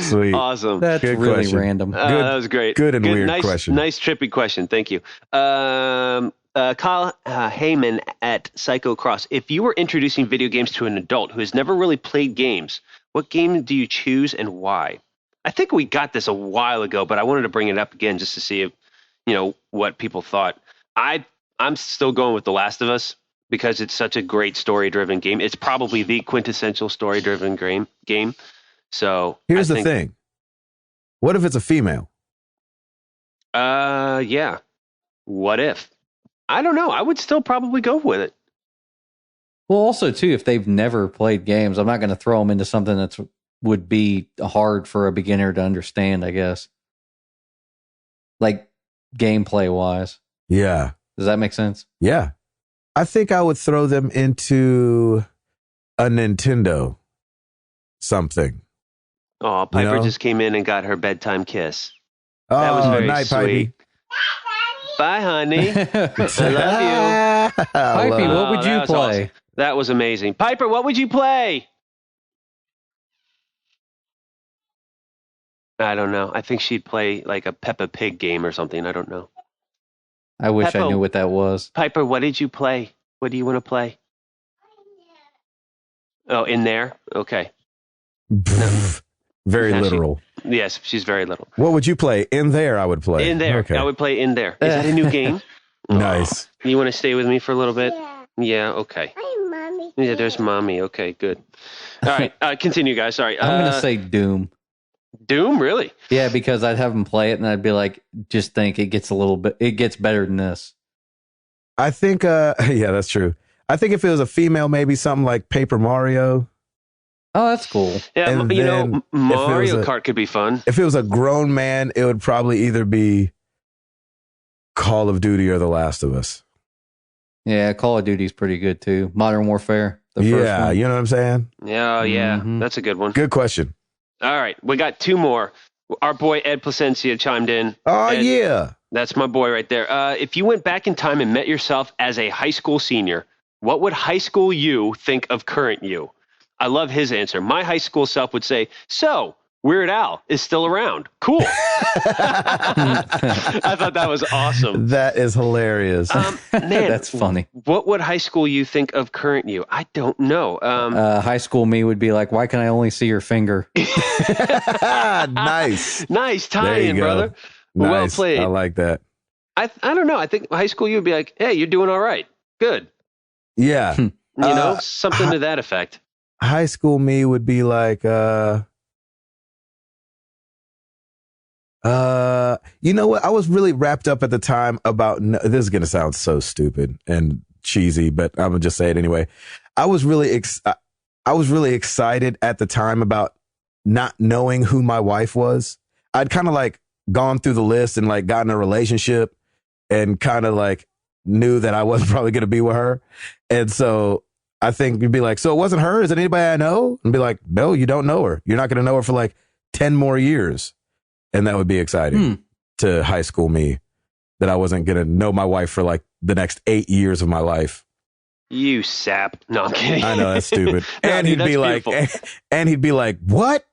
Sweet. Awesome. That's good really question. random. That was great. Good and weird question. Nice trippy question. Thank you. Kyle Heyman at Psycho Cross. If you were introducing video games to an adult who has never really played games, what game do you choose and why? I think we got this a while ago, but I wanted to bring it up again just to see if, what people thought. I'm still going with The Last of Us because it's such a great story-driven game. It's probably the quintessential story-driven game. So here's the thing. What if it's a female? Yeah. What if? I don't know. I would still probably go with it. Well, also too, if they've never played games, I'm not going to throw them into something that would be hard for a beginner to understand, I guess. Like gameplay wise. Yeah. Does that make sense? Yeah. I think I would throw them into a Nintendo something. Oh, Piper just came in and got her bedtime kiss. That was very night, sweet. Pipey. Bye, honey. I love you. Pipey, what would you play? Awesome. That was amazing. Piper, what would you play? I don't know. I think she'd play like a Peppa Pig game or something. I don't know. I wish I knew what that was. Piper, what did you play? What do you want to play? Oh, in there? Okay. Very literal. Yes, she's very little. What would you play? In there, I would play. In there. Okay. I would play in there. Is that a new game? Nice. You want to stay with me for a little bit? Yeah. Okay. Hi, Mommy. Yeah, there's Mommy. Okay, good. All right, continue, guys. Sorry. I'm going to say Doom. Doom, really? Yeah, because I'd have them play it and I'd be like, just think it gets better than this. I think, yeah, that's true. I think if it was a female, maybe something like Paper Mario. Oh, that's cool. Yeah, Mario Kart could be fun. If it was a grown man, it would probably either be Call of Duty or The Last of Us. Yeah, Call of Duty's pretty good too. Modern Warfare, the first one. You know what I'm saying? Yeah, that's a good one. Good question. All right, we got two more. Our boy Ed Placencia chimed in. Oh, Ed, yeah. That's my boy right there. If you went back in time and met yourself as a high school senior, what would high school you think of current you? I love his answer. My high school self would say, so Weird Al is still around. Cool. I thought that was awesome. That is hilarious. Man, that's funny. What would high school you think of current you? I don't know. High school me would be like, why can I only see your finger? Nice. Nice tie-in, brother. Nice. Well played. I like that. I don't know. I think high school you would be like, hey, you're doing all right. Good. Yeah. Something to that effect. High school me would be like, you know what? I was really wrapped up at the time about, this is going to sound so stupid and cheesy, but I'm going to just say it anyway. I was really excited at the time about not knowing who my wife was. I'd kind of like gone through the list and like gotten a relationship and kind of like knew that I wasn't probably going to be with her. And so I think you'd be like, so it wasn't her? Is it anybody I know? And be like, no, you don't know her. You're not going to know her for like 10 more years. And that would be exciting to high school me, that I wasn't going to know my wife for like the next 8 years of my life. You sap. No, I'm kidding. I know, that's stupid. No, and dude, he'd be like, and he'd be like, what?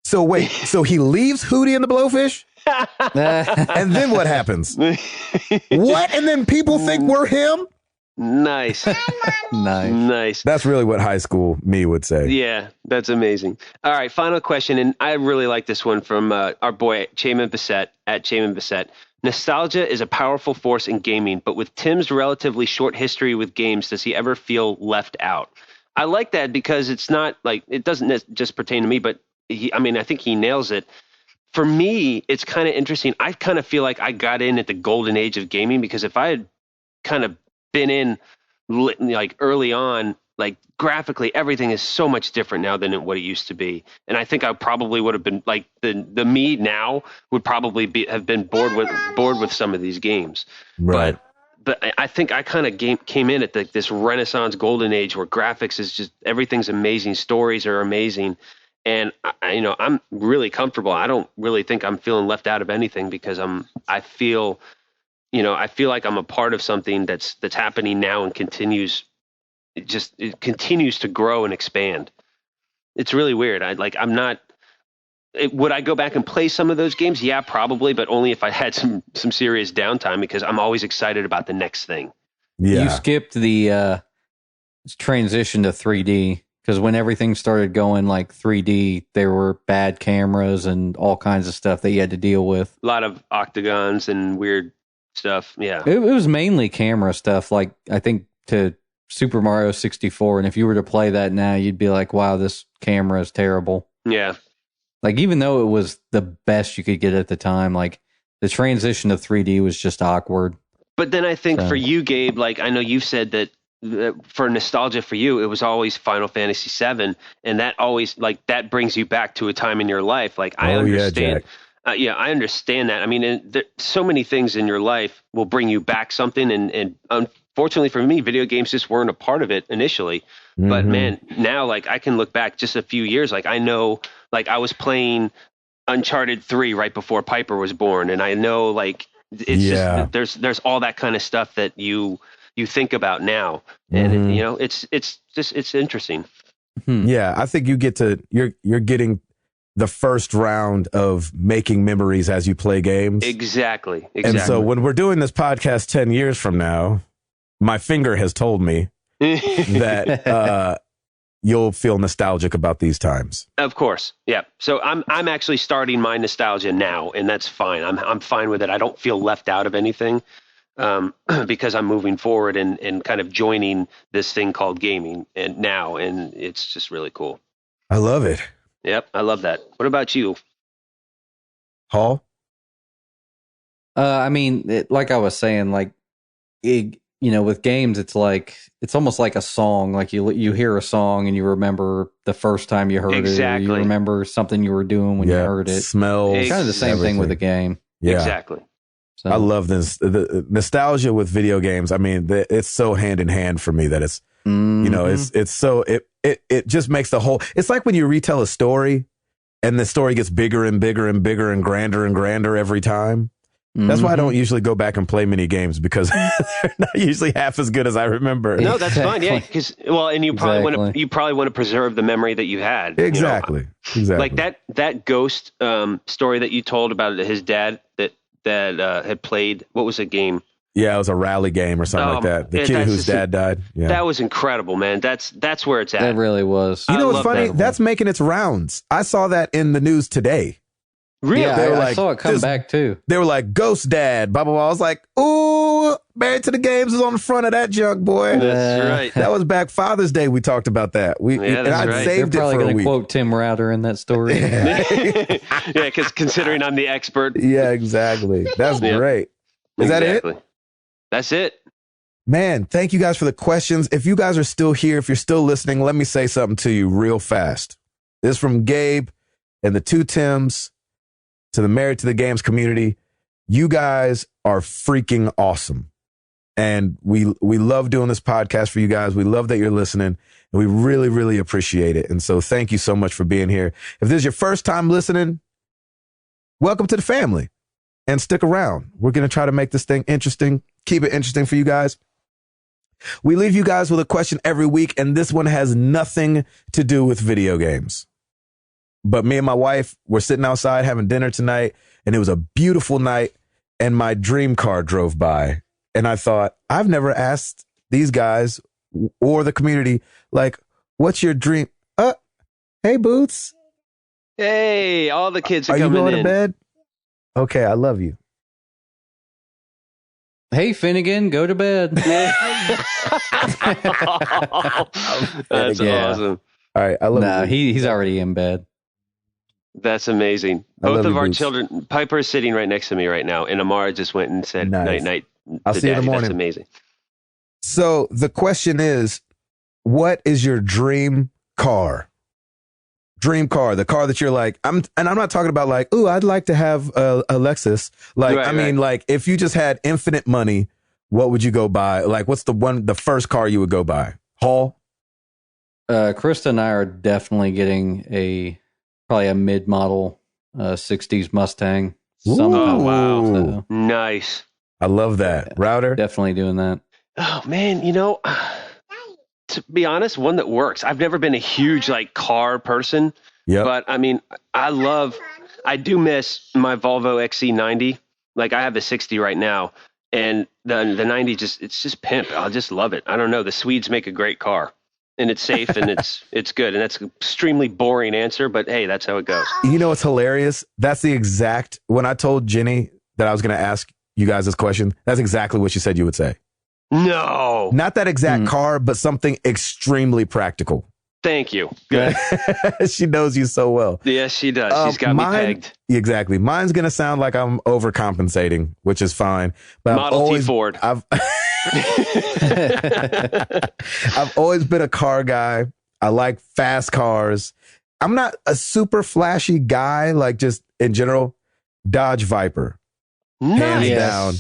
So wait, so he leaves Hootie and the Blowfish? And then what happens? What? And then people think we're him? Nice. Nice. That's really what high school me would say. Yeah, that's amazing. All right, final question, and I really like this one from our boy Chayman Bissett at Chayman Bissett. Nostalgia is a powerful force in gaming, but with Tim's relatively short history with games, does he ever feel left out? I like that because it's not like, it doesn't just pertain to me, but I think he nails it. For me, it's kind of interesting. I kind of feel like I got in at the golden age of gaming, because if I had kind of been in like early on, like graphically, everything is so much different now than what it used to be. And I think I probably would have been like the me now would probably have been bored with some of these games. Right. But I think I kind of came in at this Renaissance golden age where graphics is just, everything's amazing. Stories are amazing. And I'm really comfortable. I don't really think I'm feeling left out of anything, because I feel like I'm a part of something that's happening now and continues to grow and expand. It's really weird. Would I go back and play some of those games? Yeah, probably, but only if I had some serious downtime, because I'm always excited about the next thing. Yeah. You skipped the transition to 3D, because when everything started going like 3D, there were bad cameras and all kinds of stuff that you had to deal with. A lot of octagons and weird stuff. Yeah. It was mainly camera stuff, like I think to Super Mario 64. And if you were to play that now, you'd be like, wow, this camera is terrible. Yeah. Like, even though it was the best you could get at the time, like the transition to 3D was just awkward. But then I think for you, Gabe, like I know you've said that for nostalgia for you, it was always Final Fantasy VII, and that always like that brings you back to a time in your life. Like I understand. Yeah, I understand that. I mean, so many things in your life will bring you back something, and unfortunately for me, video games just weren't a part of it initially. But man, now like I can look back just a few years. Like I know, like I was playing Uncharted 3 right before Piper was born, and I know like it's just there's all that kind of stuff that you think about now, and it's interesting. Yeah, I think you're getting the first round of making memories as you play games. Exactly. And so when we're doing this podcast 10 years from now, my finger has told me that you'll feel nostalgic about these times. Of course. Yeah. So I'm actually starting my nostalgia now, and that's fine. I'm fine with it. I don't feel left out of anything because I'm moving forward and kind of joining this thing called gaming and it's just really cool. I love it. Yep, I love that. What about you, Hall? I mean, like I was saying, like with games, it's almost like a song. Like you hear a song and you remember the first time you heard it. Or you remember something you were doing when you heard it. Smells. It's kind of the same thing with a game. Yeah, exactly. So. I love this the nostalgia with video games. I mean, it's so hand in hand for me that it's it's so it just makes the whole. It's like when you retell a story, and the story gets bigger and bigger and bigger and grander every time. That's why I don't usually go back and play many games, because they're not usually half as good as I remember. No, that's fine. Yeah, because and you probably want to preserve the memory that you had. Exactly. Like that ghost story that you told about his dad that had played. What was a game? Yeah, it was a rally game or something like that. The kid whose dad died. Yeah. That was incredible, man. That's where it's at. That really was. You know what's funny? That's making its rounds. I saw that in the news today. Really? Yeah, I saw it come back too. They were like, Ghost Dad, blah, blah, blah. I was like, ooh, Married to the Games is on the front of that junk, boy. That's right. That was back Father's Day. We talked about that. That's right. Saved They're probably going to quote Tim Router in that story. Yeah, because considering I'm the expert. Yeah, exactly. That's great. Is that it? That's it. Man, thank you guys for the questions. If you guys are still here, if you're still listening, let me say something to you real fast. This is from Gabe and the two Tims to the Married to the Games community. You guys are freaking awesome. And we love doing this podcast for you guys. We love that you're listening, and we really, really appreciate it. And so thank you so much for being here. If this is your first time listening, welcome to the family, and stick around. We're going to try to make this thing interesting, keep it interesting for you guys. We leave you guys with a question every week, and this one has nothing to do with video games. But me and my wife were sitting outside having dinner tonight, and it was a beautiful night, and my dream car drove by. And I thought, I've never asked these guys or the community, like, what's your dream? Hey, Boots. Hey, all the kids are coming in. Are you going to bed? Okay, I love you. Hey, Finnegan, go to bed. That's awesome. All right, I love you. He's already in bed. That's amazing. Both of our children, Piper is sitting right next to me right now, and Amara just went and said night. I'll see you in the morning. That's amazing. So the question is, what is your dream car? Dream car, the car that you're like, I'm not talking about like, ooh, I'd like to have a Lexus. Like, like if you just had infinite money, what would you go buy? Like, what's the first car you would go buy? Hall? Krista and I are definitely getting probably a mid-model 60s Mustang. Oh, wow. So. Nice. I love that. Yeah, Router? Definitely doing that. Oh, man, to be honest, one that works. I've never been a huge car person, but I mean, I do miss my Volvo XC90. Like I have the 60 right now, and the 90 it's just pimp. I just love it. I don't know. The Swedes make a great car, and it's safe and it's good. And that's an extremely boring answer, but hey, that's how it goes. You know what's hilarious? That's the exact, when I told Jenny that I was going to ask you guys this question, that's exactly what she said you would say. No. Not that exact car, but something extremely practical. Thank you. Good. She knows you so well. Yes, she does. She's got me pegged. Exactly. Mine's going to sound like I'm overcompensating, which is fine. But Model T Ford. I've always been a car guy. I like fast cars. I'm not a super flashy guy, like just in general. Dodge Viper. Nice. Hands down.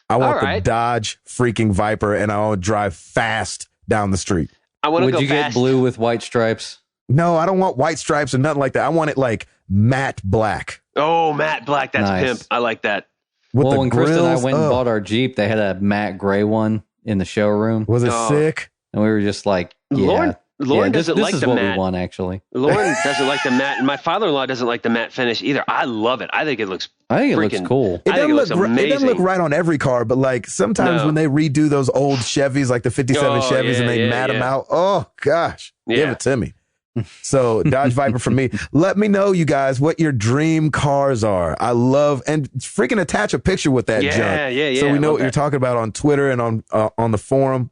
I want All the Dodge freaking Viper, and I want to drive fast down the street. I want to go Would you fast. get blue with white stripes? No, I don't want white stripes or nothing like that. I want it like matte black. Oh, matte black. That's Nice. pimp. I like that. With When Chris and I went and bought our Jeep, they had a matte gray one in the showroom. Was it sick? And we were just like, yeah. Lauren doesn't this like is the what matte. we want, actually. Lauren doesn't like the matte, and my father-in-law doesn't like the matte finish either. I love it. I think it looks looks cool. It I think doesn't it looks amazing. look right on every car, but like sometimes when they redo those old Chevys, like the 57 Chevys, and they matte them out. Oh gosh, give it to me. So Dodge Viper for me. Let me know, you guys, what your dream cars are. I love, and freaking attach a picture with that junk. Yeah. So we know what you're talking about on Twitter and on the forum.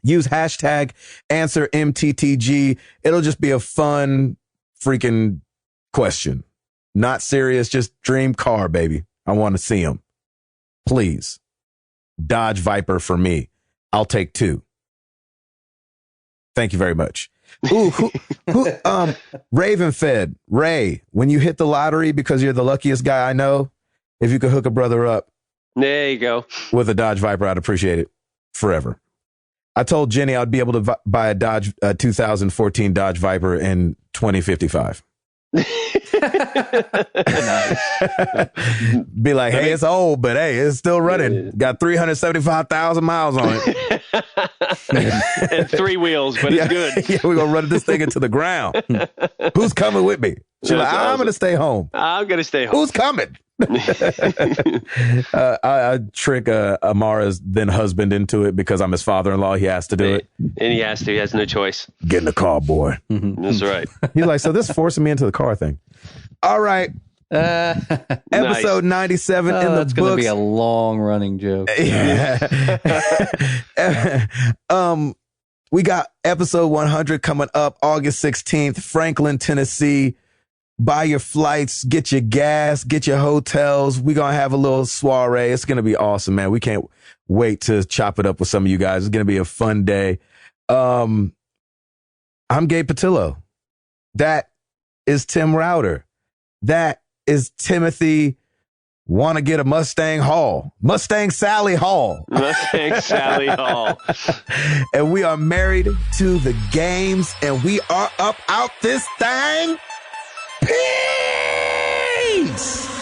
Use hashtag AnswerMTTG. It'll just be a fun freaking question. Not serious, just dream car, baby. I want to see them. Please. Dodge Viper for me. I'll take 2. Thank you very much. Ooh, Raven Fed. Ray, when you hit the lottery, because you're the luckiest guy I know, if you could hook a brother up There you go. with a Dodge Viper, I'd appreciate it forever. I told Jenny I'd be able to buy a 2014 Dodge Viper in 2055. Be like, hey, it's old, but hey, it's still running. Got 375,000 miles on it. And 3 wheels, but it's good. Yeah, we're going to run this thing into the ground. Who's coming with me? She's like, I'm going to stay home. I'm going to stay home. Who's coming? I trick Amara's then husband into it because I'm his father-in-law. He has to do it. And he has to. He has no choice. Get in the car, boy. That's right. He's like, so this is forcing me into the car thing. All right. Episode 97 in the That's going to books. be a long-running joke. We got episode 100 coming up August 16th, Franklin, Tennessee. Buy your flights, get your gas, get your hotels. We're going to have a little soiree. It's going to be awesome, man. We can't wait to chop it up with some of you guys. It's going to be a fun day. I'm Gabe Patillo. That is Tim Router. That is Timothy Want to Get a Mustang Hall. Mustang Sally Hall. Mustang Sally Hall. And we are married to the games, and we are up out this thing. Peace!